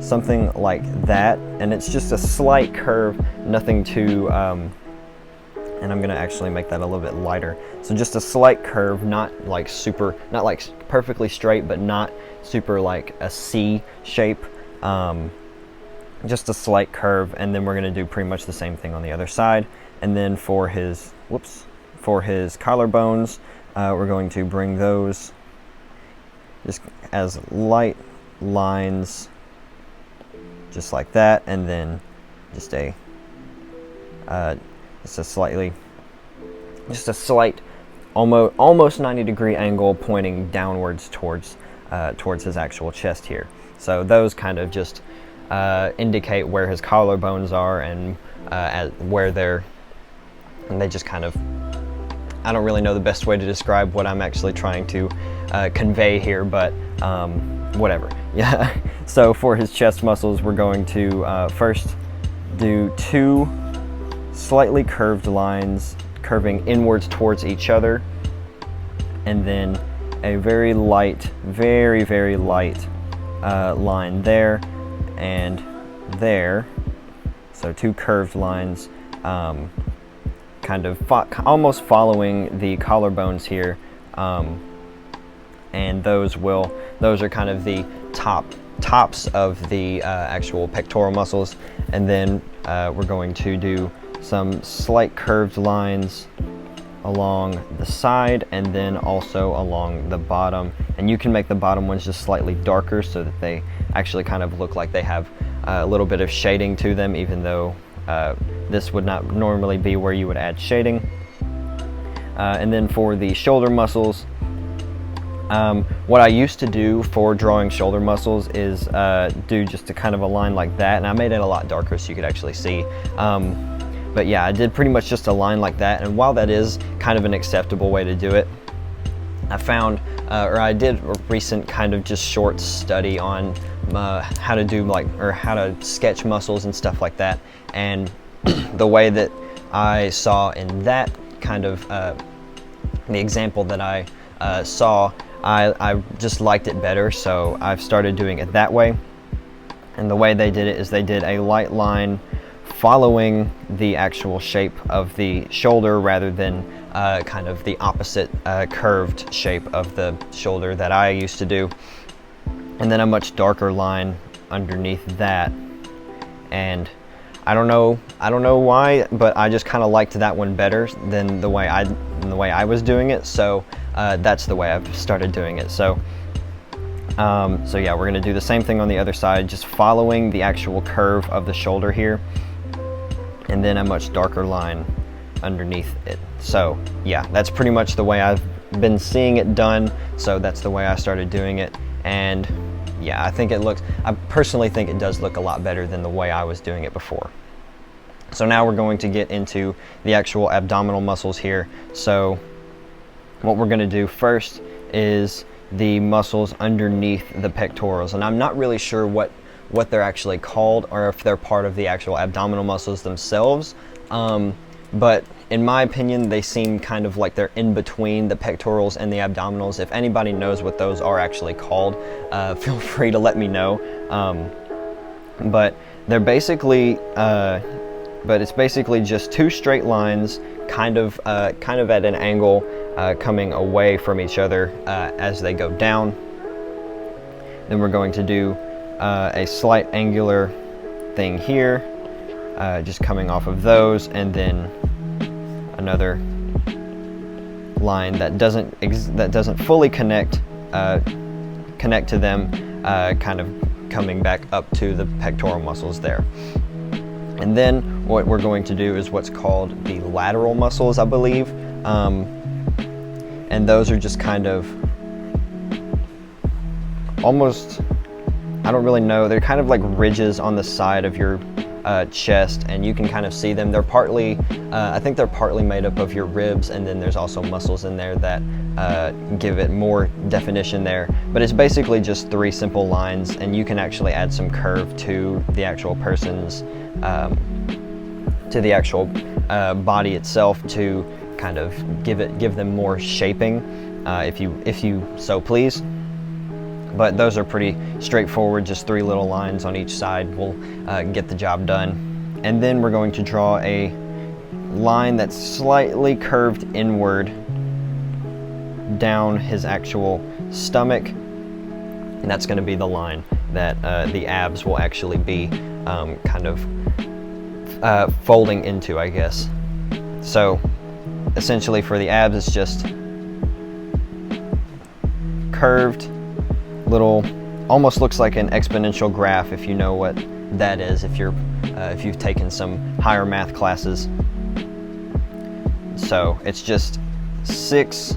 something like that, and it's just a slight curve, nothing too and I'm gonna actually make that a little bit lighter. So just a slight curve, not like perfectly straight, but not super like a C shape. Just a slight curve, and then we're gonna do pretty much the same thing on the other side. And then for his collarbones, we're going to bring those just as light lines, just like that, and then just a slight, almost 90-degree angle pointing downwards towards his actual chest here. So those kind of just indicate where his collarbones are and and they just kind of, I don't really know the best way to describe what I'm actually trying to convey here, but whatever. Yeah. So for his chest muscles, we're going to first do two slightly curved lines curving inwards towards each other, and then a very light, very light line there and there. So two curved lines, kind of almost following the collarbones here, and those are kind of the tops of the actual pectoral muscles. And then we're going to do some slight curved lines along the side and then also along the bottom, and you can make the bottom ones just slightly darker so that they actually kind of look like they have a little bit of shading to them, even though this would not normally be where you would add shading. And then for the shoulder muscles, what I used to do for drawing shoulder muscles is do just a kind of a line like that, and I made it a lot darker so you could actually see. But yeah, I did pretty much just a line like that, and while that is kind of an acceptable way to do it, I found, or I did a recent kind of just short study on how to do how to sketch muscles and stuff like that, and the way that I saw in that kind of, the example that I saw, I just liked it better, so I've started doing it that way. And the way they did it is they did a light line following the actual shape of the shoulder rather than kind of the opposite curved shape of the shoulder that I used to do. and then a much darker line underneath that. And I don't know why, but I just kind of liked that one better than the way I was doing it. So that's the way I've started doing it. So yeah, we're gonna do the same thing on the other side, just following the actual curve of the shoulder here, and then a much darker line underneath it. So yeah, that's pretty much the way I've been seeing it done. So that's the way I started doing it. And yeah, I personally think it does look a lot better than the way I was doing it before. So now we're going to get into the actual abdominal muscles here. So what we're going to do first is the muscles underneath the pectorals. And I'm not really sure what they're actually called, or if they're part of the actual abdominal muscles themselves. But in my opinion, they seem kind of like they're in between the pectorals and the abdominals. If anybody knows what those are actually called, feel free to let me know. But they're basically, it's basically just two straight lines, kind of at an angle, coming away from each other as they go down. Then we're going to do a slight angular thing here, just coming off of those, and then another line that doesn't fully connect to them, kind of coming back up to the pectoral muscles there. And then what we're going to do is what's called the lateral muscles, I believe, and those are just kind of almost, I don't really know, they're kind of like ridges on the side of your chest, and you can kind of see them. They're partly, I think they're partly made up of your ribs, and then there's also muscles in there that give it more definition there. But it's basically just three simple lines, and you can actually add some curve to the actual person's, to the actual body itself, to kind of give them more shaping, if you so please. But those are pretty straightforward, just three little lines on each side will get the job done. And then we're going to draw a line that's slightly curved inward down his actual stomach, and that's going to be the line that the abs will actually be kind of folding into, I guess. So essentially for the abs, it's just curved little, almost looks like an exponential graph, if you know what that is, if you've taken some higher math classes. So it's just six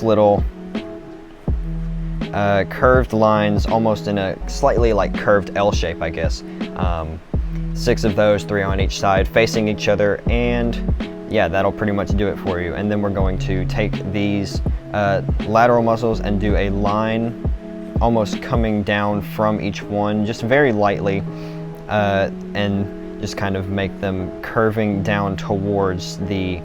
little curved lines, almost in a slightly like curved L shape, I guess. 6 of those, 3 on each side, facing each other, and yeah, that'll pretty much do it for you. And then we're going to take these lateral muscles and do a line almost coming down from each one, just very lightly, and just kind of make them curving down towards the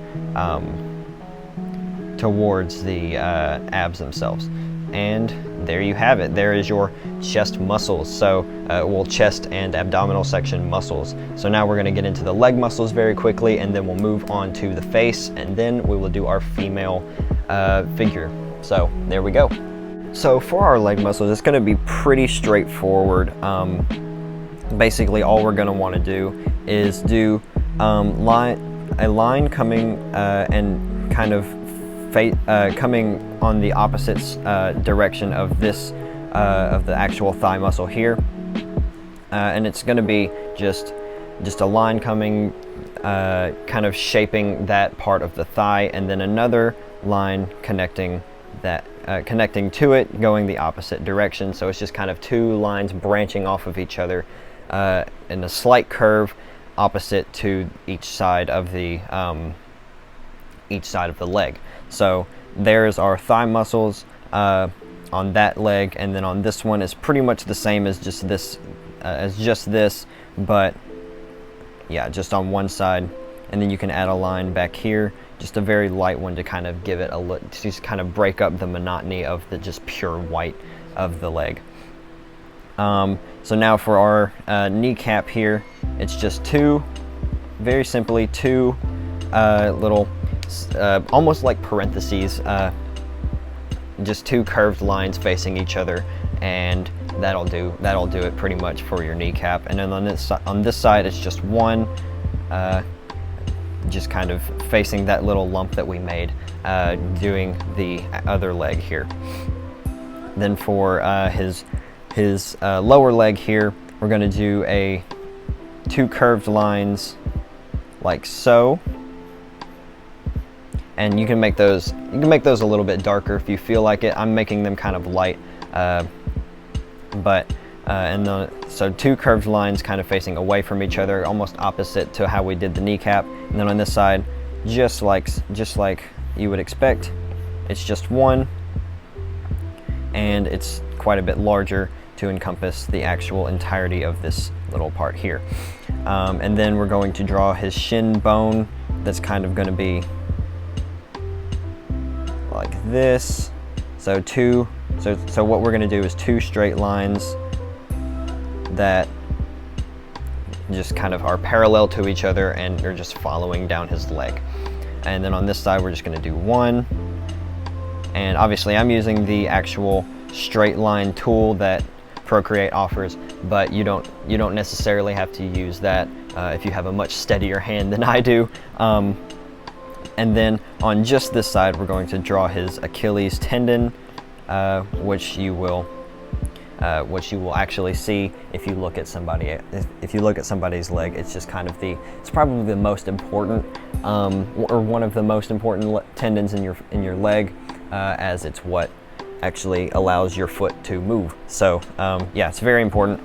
abs themselves. And there you have it. There is your chest muscles. So, chest and abdominal section muscles. So now we're going to get into the leg muscles very quickly, and then we'll move on to the face, and then we will do our female figure. So there we go. So for our leg muscles, it's going to be pretty straightforward. Basically, all we're going to want to do is do a line coming and kind of coming on the opposite direction of this of the actual thigh muscle here, and it's going to be just a line coming, kind of shaping that part of the thigh, and then another line connecting to it, going the opposite direction. So it's just kind of 2 lines branching off of each other in a slight curve opposite to each side of the leg. So there's our thigh muscles on that leg, and then on this one is pretty much the same as just this, but yeah, just on one side. And then you can add a line back here, just a very light one to kind of give it a look, to just kind of break up the monotony of the just pure white of the leg. So now for our kneecap here, it's just very simply two little, almost like parentheses, just two curved lines facing each other, and that'll do it pretty much for your kneecap. And then on this side it's just one, just kind of facing that little lump that we made, doing the other leg here. Then for his lower leg here, we're going to do two curved lines like so. And you can make those a little bit darker if you feel like it. I'm making them kind of light, so two curved lines kind of facing away from each other, almost opposite to how we did the kneecap. And then on this side, just like you would expect, it's just one, and it's quite a bit larger to encompass the actual entirety of this little part here. And then we're going to draw his shin bone. That's kind of going to be like this. So what we're going to do is two straight lines that just kind of are parallel to each other and are just following down his leg. And then on this side we're just going to do one, and obviously I'm using the actual straight line tool that Procreate offers, but you don't necessarily have to use that if you have a much steadier hand than I do. And then on just this side, we're going to draw his Achilles tendon, which you will actually see if you look at somebody's leg. It's just kind of it's probably the most important, or one of the most important tendons in your leg, as it's what actually allows your foot to move. So yeah, it's very important.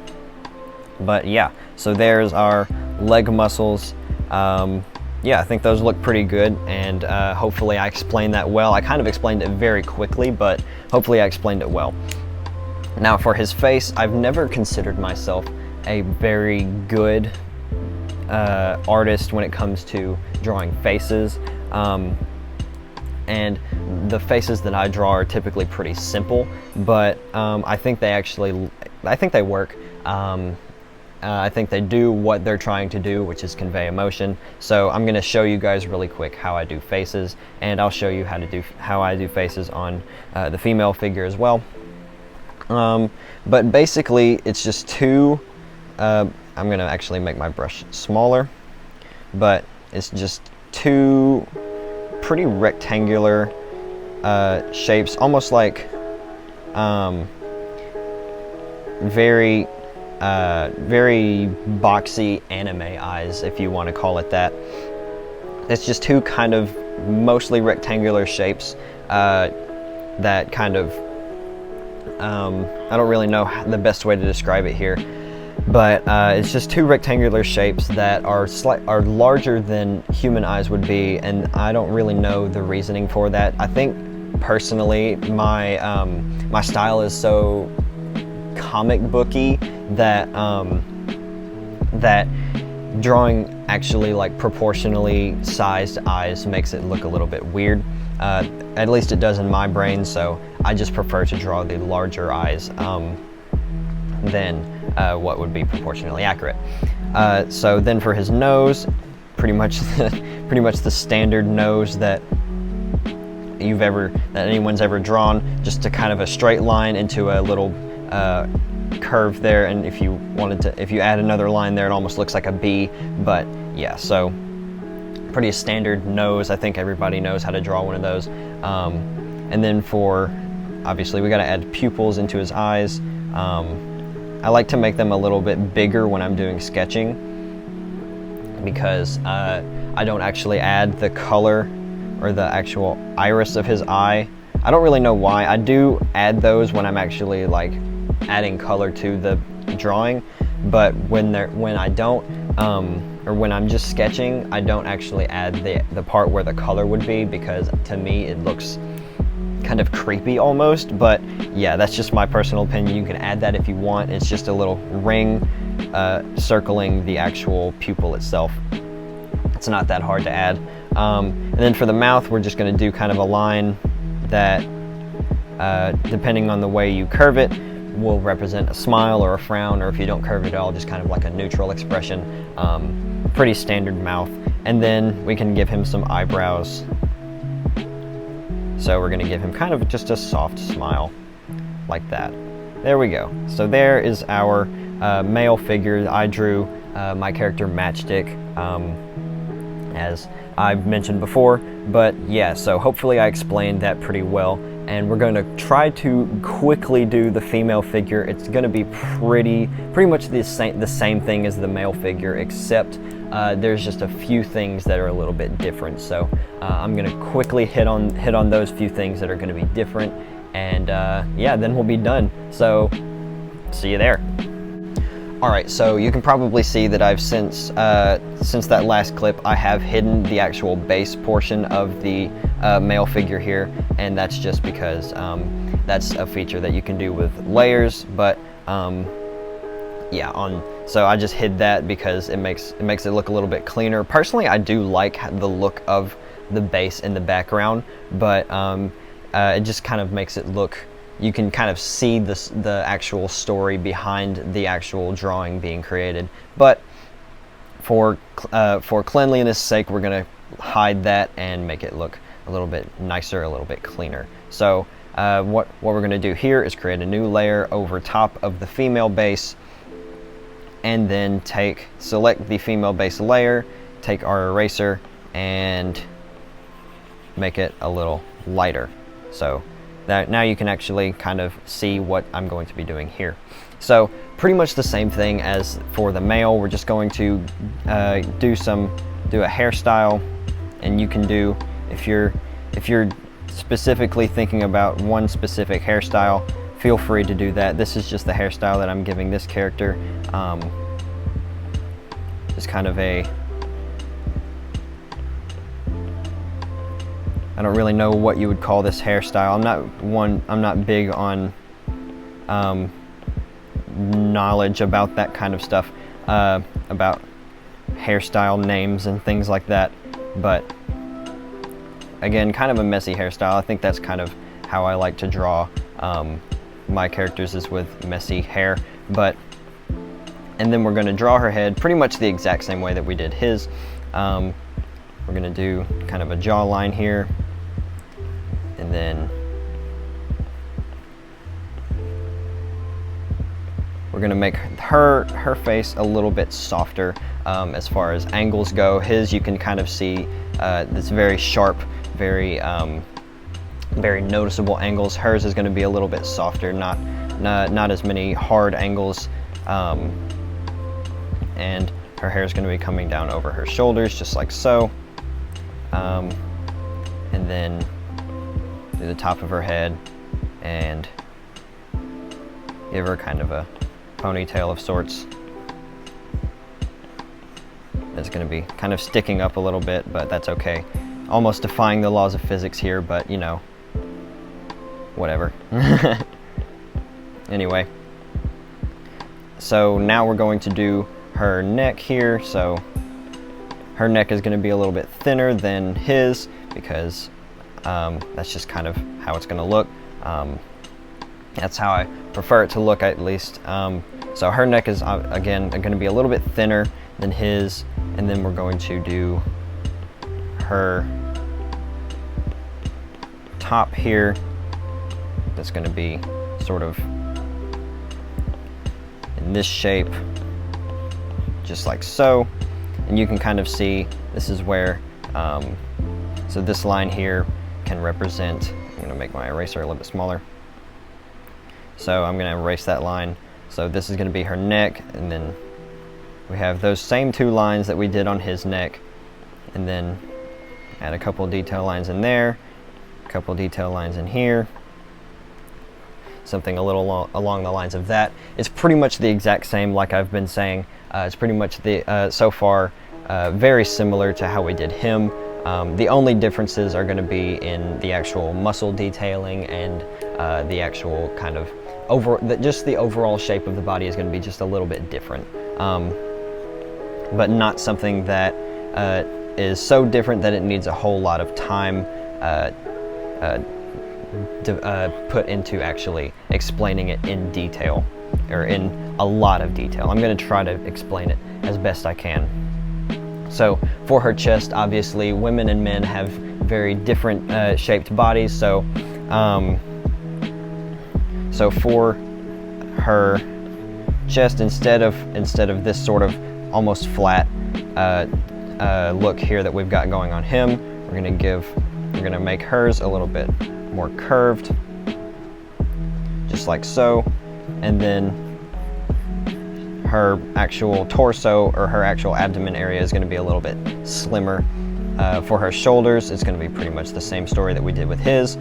But yeah, so there's our leg muscles. Yeah, I think those look pretty good, and hopefully I explained that well. I kind of explained it very quickly, but hopefully I explained it well. Now for his face, I've never considered myself a very good artist when it comes to drawing faces. And the faces that I draw are typically pretty simple, but I think they work. I think they do what they're trying to do, which is convey emotion. So I'm going to show you guys really quick how I do faces, and I'll show you how I do faces on the female figure as well. But basically, it's just two. I'm going to actually make my brush smaller, but it's just two pretty rectangular shapes, almost like very boxy anime eyes, if you want to call it that. It's just two kind of mostly rectangular shapes that kind of, I don't really know the best way to describe it here, but it's just two rectangular shapes that are larger than human eyes would be, and I don't really know the reasoning for that. I think personally my style is so comic booky that that drawing actually like proportionally sized eyes makes it look a little bit weird. At least it does in my brain, so I just prefer to draw the larger eyes than what would be proportionally accurate. So then for his nose, pretty much the standard nose that anyone's ever drawn, just a kind of a straight line into a little curve there, and if you add another line there, it almost looks like a B. But yeah, so pretty standard nose. I think everybody knows how to draw one of those. And then obviously we got to add pupils into his eyes. I like to make them a little bit bigger when I'm doing sketching, because I don't actually add the color or the actual iris of his eye. I don't really know why. I do add those when I'm actually like adding color to the drawing, but when I don't, or when I'm just sketching, I don't actually add the part where the color would be, because to me it looks kind of creepy almost. But yeah, that's just my personal opinion. You can add that if you want. It's just a little ring circling the actual pupil itself. It's not that hard to add. And then for the mouth, we're just going to do kind of a line that, depending on the way you curve it, will represent a smile or a frown, or if you don't curve it at all, just kind of like a neutral expression. Pretty standard mouth. And then we can give him some eyebrows. So we're gonna give him kind of just a soft smile like that. There we go. So there is our male figure. I drew my character Matchstick, as I've mentioned before, but yeah, so hopefully I explained that pretty well. And we're going to try to quickly do the female figure. It's going to be pretty much the same thing as the male figure, except there's just a few things that are a little bit different. So I'm going to quickly hit on those few things that are going to be different, and yeah, then we'll be done. So see you there. All right, so you can probably see that I've since that last clip, I have hidden the actual base portion of the male figure here, and that's just because that's a feature that you can do with layers. But yeah, so I just hid that because it makes it look a little bit cleaner. Personally, I do like the look of the base in the background, but it just kind of makes it look. You can kind of see the actual story behind the actual drawing being created. But for cleanliness' sake, we're going to hide that and make it look a little bit nicer, a little bit cleaner. So what we're going to do here is create a new layer over top of the female base, and then select the female base layer, take our eraser, and make it a little lighter. So that now you can actually kind of see what I'm going to be doing here. So pretty much the same thing as for the male. We're just going to do a hairstyle, and you can do, if you're specifically thinking about one specific hairstyle, feel free to do that. This is just the hairstyle that I'm giving this character. Just kind of I don't really know what you would call this hairstyle. I'm not big on knowledge about that kind of stuff, about hairstyle names and things like that. But again, kind of a messy hairstyle. I think that's kind of how I like to draw my characters, is with messy hair. And then we're going to draw her head pretty much the exact same way that we did his. We're going to do kind of a jawline here, and then we're going to make her face a little bit softer as far as angles go. His, you can kind of see this very sharp, very noticeable angles. Hers is going to be a little bit softer, not as many hard angles, and her hair is going to be coming down over her shoulders, just like so. And then do the top of her head and give her kind of a ponytail of sorts. That's going to be kind of sticking up a little bit, but that's okay. Almost defying the laws of physics here, but you know, whatever. Anyway, so now we're going to do her neck here. So her neck is going to be a little bit thinner than his, because that's just kind of how it's going to look. That's how I prefer it to look, at least. So her neck is, again, going to be a little bit thinner than his, and then we're going to do her top here. That's going to be sort of in this shape, just like so. And you can kind of see this is where, so this line here can represent, I'm going to make my eraser a little bit smaller. So I'm going to erase that line. So this is going to be her neck, and then we have those same two lines that we did on his neck, and then add a couple detail lines in there, a couple detail lines in here, something a little along the lines of that. It's pretty much the exact same, like I've been saying. It's pretty much so far very similar to how we did him. The only differences are going to be in the actual muscle detailing, and the actual kind of just the overall shape of the body is going to be just a little bit different, but not something that is so different that it needs a whole lot of time put into actually explaining it in detail, or in a lot of detail. I'm going to try to explain it as best I can. So for her chest, obviously women and men have very different shaped bodies. So so for her chest, instead of this sort of almost flat look here that we've got going on him, we're gonna make hers a little bit more curved, just like so. And then her actual torso, or her actual abdomen area, is going to be a little bit slimmer. For her shoulders, it's going to be pretty much the same story that we did with his,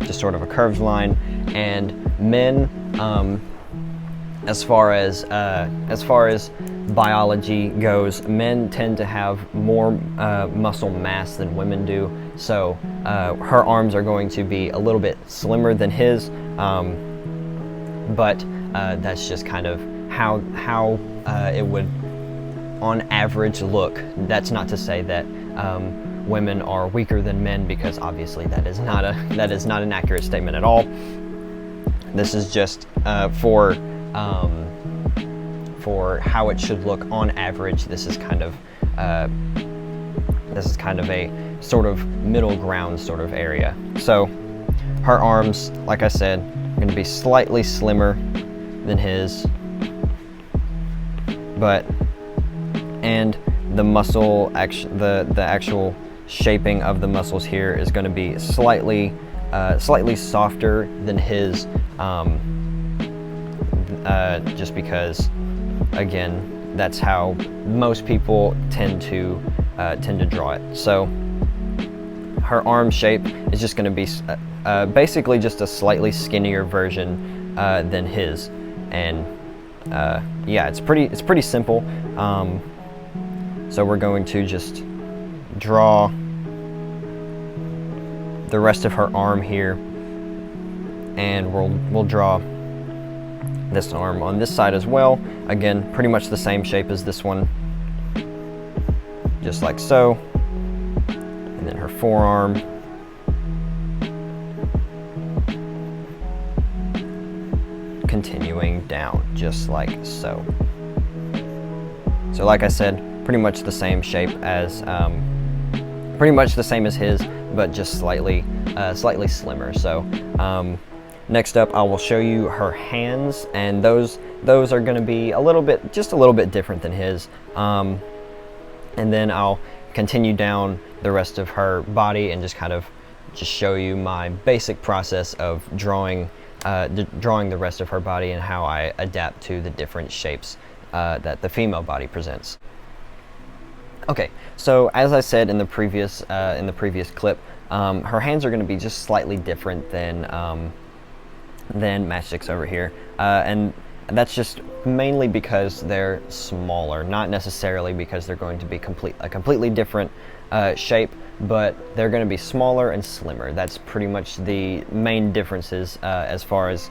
just sort of a curved line. And men, as far as biology goes, men tend to have more muscle mass than women do. So her arms are going to be a little bit slimmer than his, but that's just kind of how it would on average look. That's not to say that women are weaker than men, because obviously that is not an accurate statement at all. This is just for how it should look on average. This is kind of a sort of middle ground sort of area. So her arms, like I said, are going to be slightly slimmer than his, and the muscle the actual shaping of the muscles here is going to be slightly softer than his, just because, again, that's how most people tend to draw it. So her arm shape is just going to be basically just a slightly skinnier version than his, and yeah, it's pretty simple. So we're going to just draw the rest of her arm here, and we'll draw this arm on this side as well. Again, pretty much the same shape as this one, just like so. And then her forearm. Continuing down, just like so. So like I said, pretty much the same shape as, pretty much the same as his, but just slightly slimmer. So next up, I will show you her hands, and those are going to be just a little bit different than his. And then I'll continue down the rest of her body and just show you my basic process of drawing the rest of her body and how I adapt to the different shapes that the female body presents. Okay, so as I said in the previous clip, her hands are going to be just slightly different than Matchstick's over here, and that's just mainly because they're smaller, not necessarily because they're going to be a completely different shape, but they're going to be smaller and slimmer. That's pretty much the main differences as far as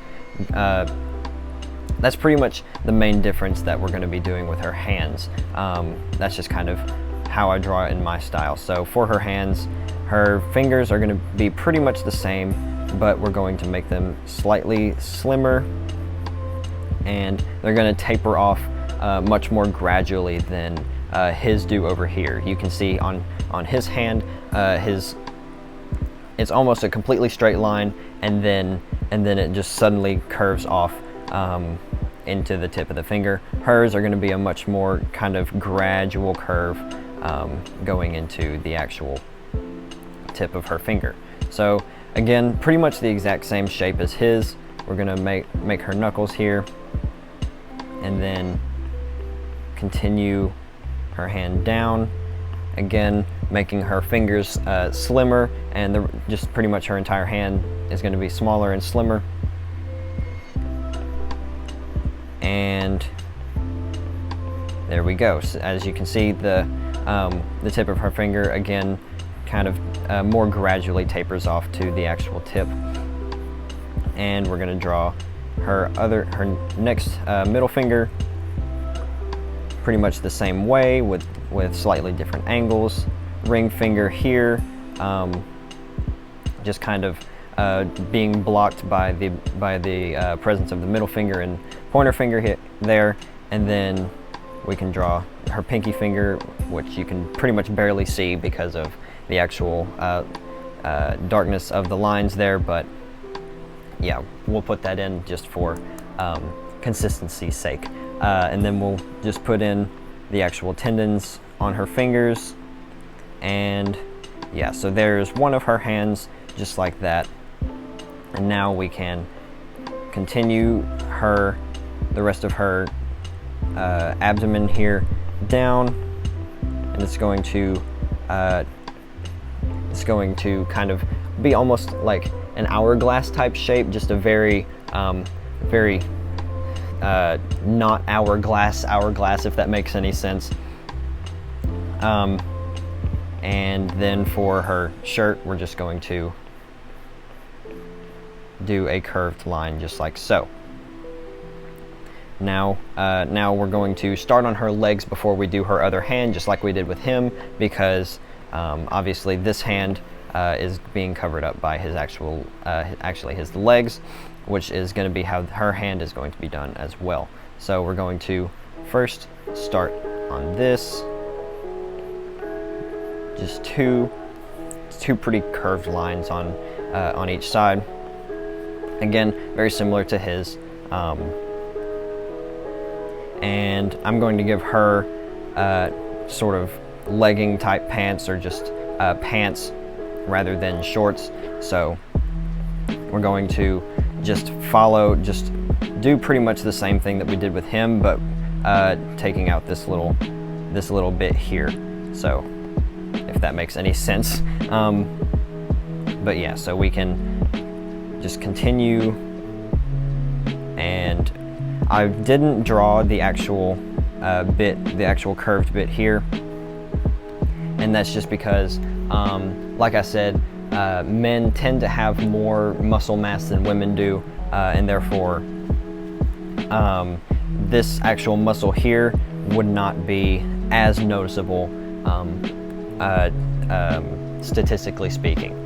that's pretty much the main difference that we're going to be doing with her hands. That's just kind of how I draw it in my style. So for her hands, her fingers are going to be pretty much the same, but we're going to make them slightly slimmer, and they're going to taper off much more gradually than his do over here. You can see on his hand, it's almost a completely straight line, and then it just suddenly curves off into the tip of the finger. Hers are going to be a much more kind of gradual curve going into the actual tip of her finger. So again, pretty much the exact same shape as his. We're going to make her knuckles here, and then continue her hand down, again making her fingers slimmer, and just pretty much her entire hand is going to be smaller and slimmer. And there we go. So as you can see, the tip of her finger again kind of more gradually tapers off to the actual tip. And we're going to draw her next middle finger pretty much the same way with slightly different angles. Ring finger here, just kind of being blocked by the presence of the middle finger and pointer finger there, and then we can draw her pinky finger, which you can pretty much barely see because of the actual darkness of the lines there, but yeah, we'll put that in just for consistency's sake. And then we'll just put in the actual tendons on her fingers, and yeah, so there's one of her hands just like that. And now we can continue the rest of her abdomen here down, and it's going to kind of be almost like an hourglass type shape, just a very not hourglass, if that makes any sense. And then for her shirt, we're just going to do a curved line just like so. Now we're going to start on her legs before we do her other hand, just like we did with him, because obviously this hand is being covered up by his actually his legs, which is going to be how her hand is going to be done as well. So we're going to first start on this, just two pretty curved lines on each side. Again, very similar to his. And I'm going to give her sort of legging type pants, or just pants rather than shorts. So we're going to just do pretty much the same thing that we did with him, but taking out this little bit here. So if that makes any sense. But yeah, so we can just continue, and I didn't draw the actual the actual curved bit here, and that's just because, like I said, men tend to have more muscle mass than women do, and therefore this actual muscle here would not be as noticeable, statistically speaking.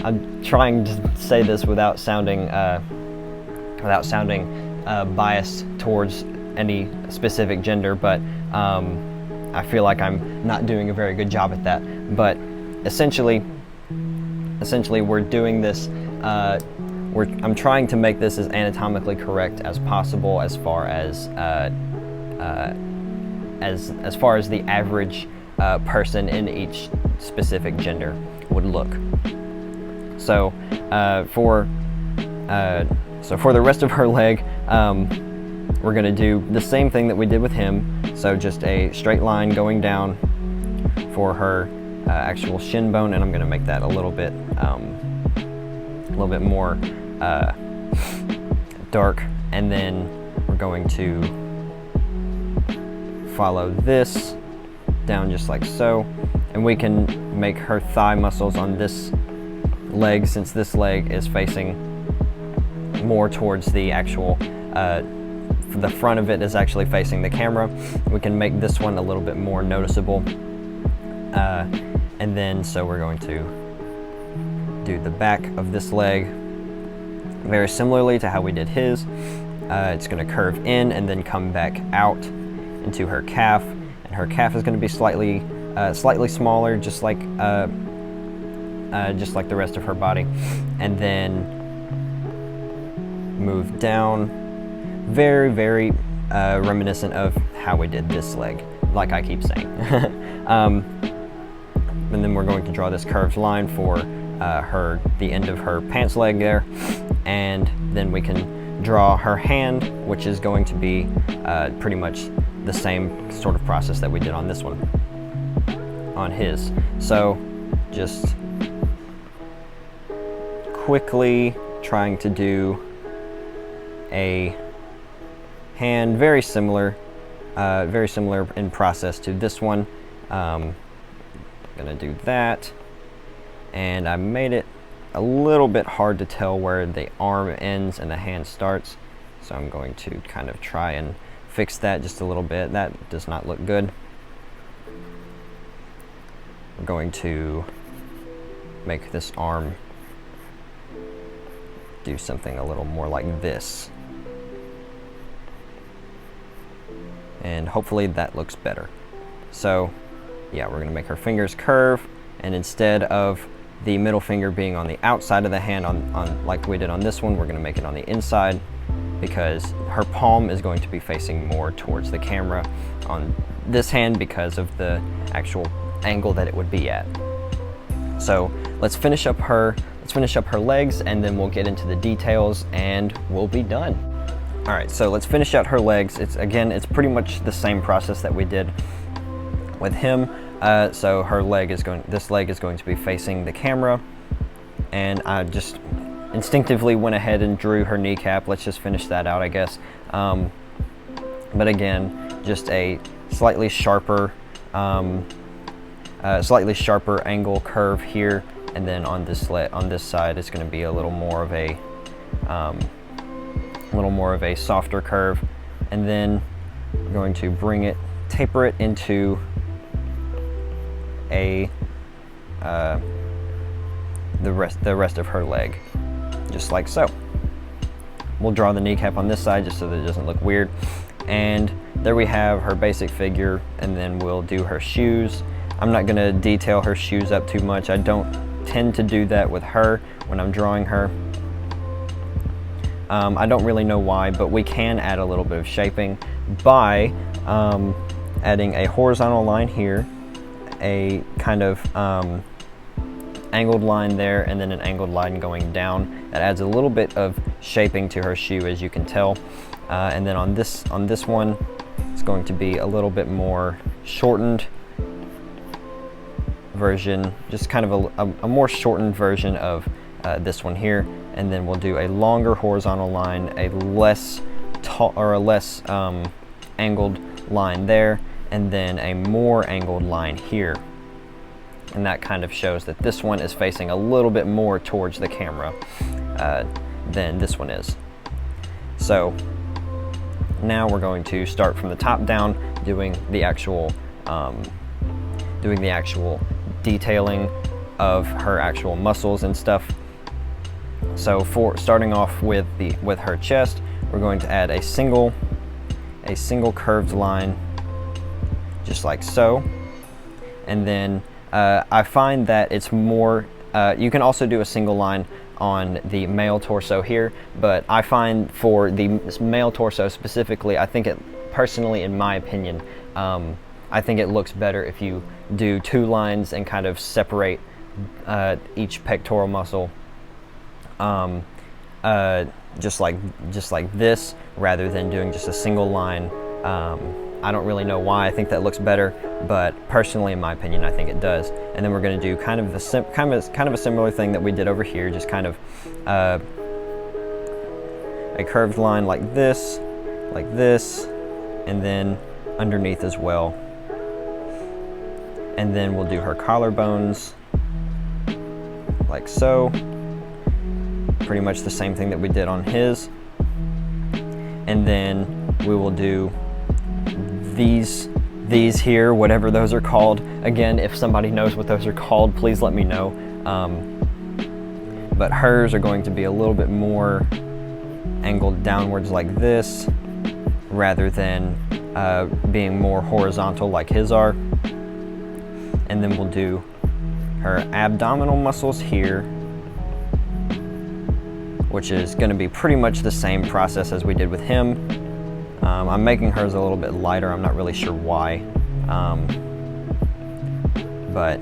I'm trying to say this without sounding biased towards any specific gender, but I feel like I'm not doing a very good job at that. But essentially we're doing this. I'm trying to make this as anatomically correct as possible, as far as the average person in each specific gender would look. So for the rest of her leg, we're going to do the same thing that we did with him. So just a straight line going down for her actual shin bone, and I'm going to make that a little bit more dark. And then we're going to follow this down just like so, and we can make her thigh muscles on this leg, since this leg is facing more towards the actual the front of it is actually facing the camera. We can make this one a little bit more noticeable, and then so we're going to do the back of this leg very similarly to how we did his. It's going to curve in and then come back out into her calf, and her calf is going to be slightly smaller, just like the rest of her body, and then move down, very reminiscent of how we did this leg, like I keep saying. And then we're going to draw this curved line for the end of her pants leg there, and then we can draw her hand, which is going to be pretty much the same sort of process that we did on this one, on his. So just quickly trying to do a hand very similar in process to this one. Gonna do that, and I made it a little bit hard to tell where the arm ends and the hand starts, so I'm going to kind of try and fix that just a little bit. That does not look good. We're going to make this arm do something a little more like this, and hopefully that looks better. So yeah, we're gonna make her fingers curve, and instead of the middle finger being on the outside of the hand on like we did on this one, we're going to make it on the inside, because her palm is going to be facing more towards the camera on this hand because of the actual angle that it would be at. So let's finish up her legs, and then we'll get into the details and we'll be done. All right, so let's finish out her legs. It's pretty much the same process that we did with him. So this leg is going to be facing the camera, and I just instinctively went ahead and drew her kneecap. Let's just finish that out, I guess. But again, just a slightly sharper angle curve here, and then on this side it's going to be a little more of a softer curve, and then we're going to taper it into the rest of her leg, just like so. We'll draw the kneecap on this side just so that it doesn't look weird, and there we have her basic figure. And then we'll do her shoes. I'm not going to detail her shoes up too much. I don't tend to do that with her when I'm drawing her. I don't really know why, but we can add a little bit of shaping by adding a horizontal line here, a kind of angled line there, and then an angled line going down. That adds a little bit of shaping to her shoe, as you can tell. And then on this one, it's going to be a little bit more shortened version, just kind of a more shortened version of this one here. And then we'll do a longer horizontal line, a less angled line there, and then a more angled line here. And that kind of shows that this one is facing a little bit more towards the camera than this one is. So now we're going to start from the top down, doing the actual detailing of her actual muscles and stuff. So for starting off with her chest, we're going to add a single curved line, just like so. And then I find that it's more, you can also do a single line on the male torso here, but I find for the male torso specifically, I think it, personally in my opinion, I think it looks better if you do two lines and kind of separate each pectoral muscle just like this, rather than doing just a single line. I don't really know why I think that looks better, but personally, in my opinion, I think it does. And then we're going to do kind of a similar thing that we did over here, just kind of a curved line like this, and then underneath as well. And then we'll do her collarbones like so. Pretty much the same thing that we did on his. And then we will do these here, whatever those are called. Again, if somebody knows what those are called, please let me know. But hers are going to be a little bit more angled downwards like this, rather than being more horizontal like his are. And then we'll do her abdominal muscles here, which is going to be pretty much the same process as we did with him. I'm making hers a little bit lighter. I'm not really sure why. But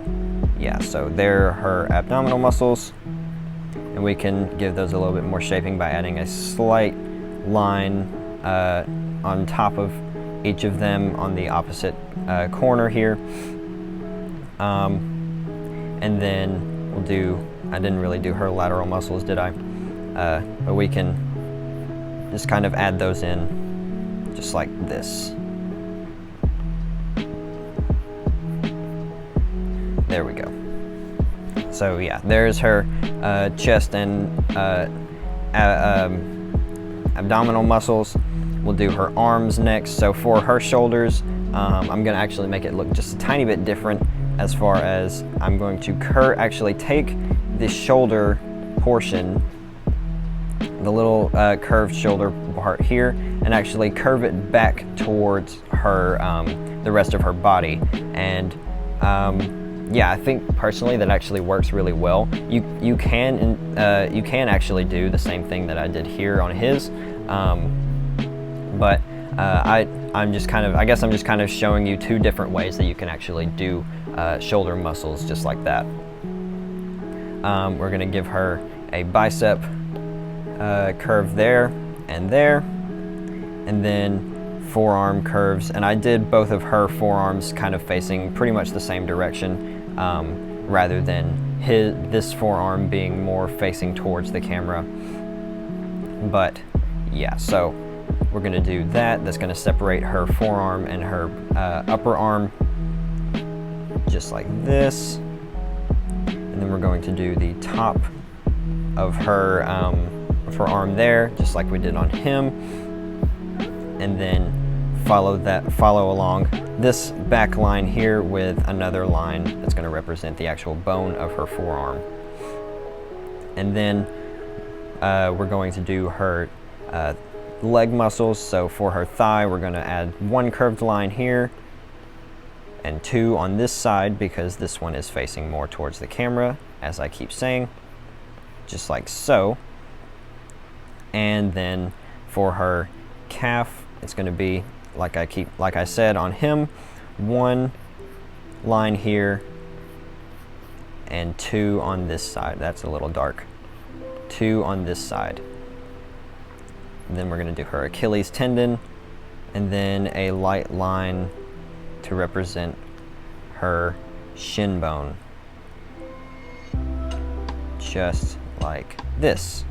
yeah, so there are her abdominal muscles. And we can give those a little bit more shaping by adding a slight line on top of each of them on the opposite corner here. And then we'll do, I didn't really do her lateral muscles, did I? But we can just kind of add those in just like this. There we go. So yeah, there's her chest and abdominal muscles. We'll do her arms next. So for her shoulders, I'm gonna actually make it look just a tiny bit different, as far as I'm going to actually take the shoulder portion, the little curved shoulder part here, and actually curve it back towards her, the rest of her body. And yeah, I think personally that actually works really well. You can actually do the same thing that I did here on his, but I'm just kind of showing you two different ways that you can actually do shoulder muscles just like that. We're gonna give her a bicep curve there, and then forearm curves, and I did both of her forearms kind of facing pretty much the same direction, rather than this forearm being more facing towards the camera. But yeah, so we're gonna do that. That's gonna separate her forearm and her upper arm, just like this. And then we're going to do the top of her arm there, just like we did on him. And then follow along this back line here with another line that's going to represent the actual bone of her forearm. And then we're going to do her leg muscles. So for her thigh, we're going to add one curved line here and two on this side, because this one is facing more towards the camera, as I keep saying, just like so. And then for her calf, it's going to be like I said on him, one line here and two on this side. That's a little dark. Two on this side. And then we're going to do her Achilles tendon, and then a light line to represent her shin bone, just like this.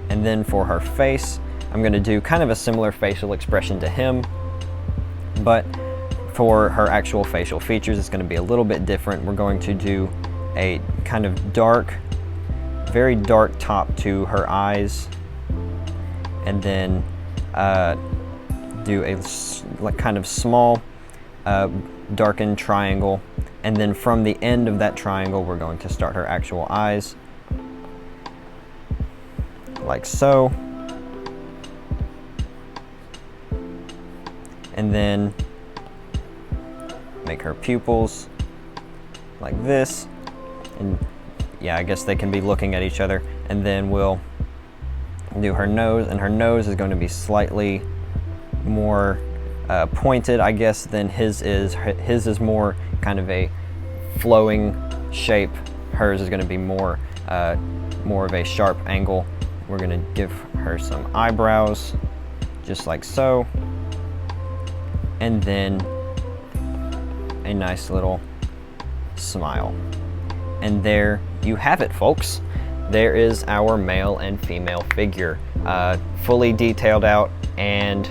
And then for her face, I'm going to do kind of a similar facial expression to him, but for her actual facial features, it's going to be a little bit different. We're going to do a kind of dark, very dark top to her eyes, and then do a kind of small darkened triangle, and then from the end of that triangle, we're going to start her actual eyes, like so. And then make her pupils like this. And yeah, I guess they can be looking at each other. And then we'll do her nose, and her nose is going to be slightly more pointed, I guess, than his is. His is more kind of a flowing shape. Hers is going to be more of a sharp angle. We're going to give her some eyebrows, just like so. And then a nice little smile. And there you have it, folks. There is our male and female figure, fully detailed out and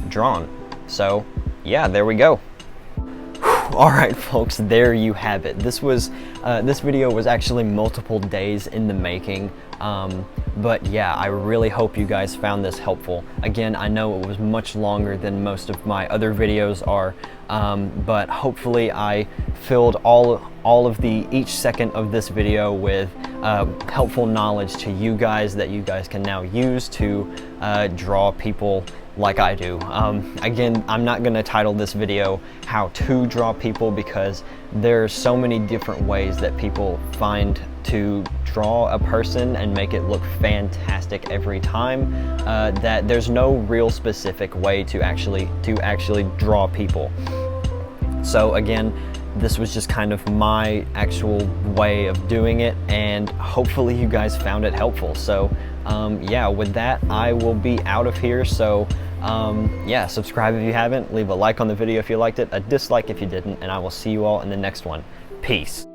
drawn. So yeah, there we go. All right, folks, there you have it. This video was actually multiple days in the making. But yeah, I really hope you guys found this helpful. Again, I know it was much longer than most of my other videos are, but hopefully I filled all of each second of this video with helpful knowledge to you guys that you guys can now use to draw people like I do. Again, I'm not gonna title this video how to draw people, because there's so many different ways that people find to draw a person and make it look fantastic every time, that there's no real specific way to actually draw people. So again, this was just kind of my actual way of doing it, and hopefully you guys found it helpful. So yeah, with that, I will be out of here. So yeah, subscribe if you haven't, leave a like on the video if you liked it, a dislike if you didn't, and I will see you all in the next one. Peace.